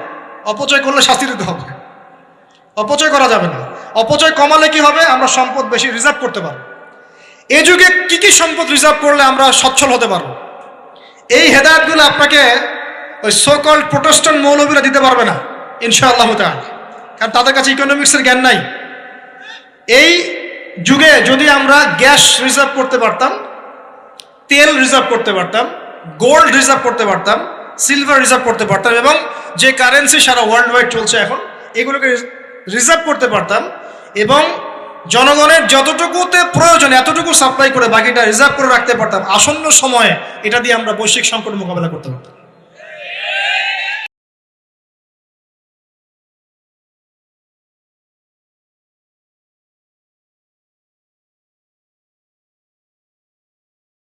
অপচয় করলে শাস্তি দিতে হবে, অপচয় করা যাবে না। অপচয় কমালে কি হবে? আমরা সম্পদ বেশি রিজার্ভ করতে পারবো। এই যুগে কি কি সম্পদ রিজার্ভ করলে আমরা সচ্ছল হতে পারবো, এই হেদায়েতগুলো আপনাকে ওই সোকল্ড প্রোটেস্ট্যান্ট মৌলবীরা দিতে পারবে না ইনশাআল্লাহ তাআলা, কারণ তাদের কাছে ইকোনমিক্সের জ্ঞান নাই। এই যুগে যদি আমরা গ্যাস রিজার্ভ করতে পারতাম, তেল রিজার্ভ করতে পারতাম, গোল্ড রিজার্ভ করতে পারতাম, সিলভার রিজার্ভ করতে পারতাম, এবং যে কারেন্সি সারা ওয়ার্ল্ড ওয়াইড চলছে এখন, এগুলোকে রিজার্ভ করতে পারতাম, এবং জনগণের যতটুকুতে প্রয়োজন এতটুকু সাপ্লাই করে বাকিটা রিজার্ভ করে রাখতে পারতাম, আসন্ন সময়ে এটা দিয়ে আমরা বৈশ্বিক সংকট মোকাবেলা করতে পারতাম।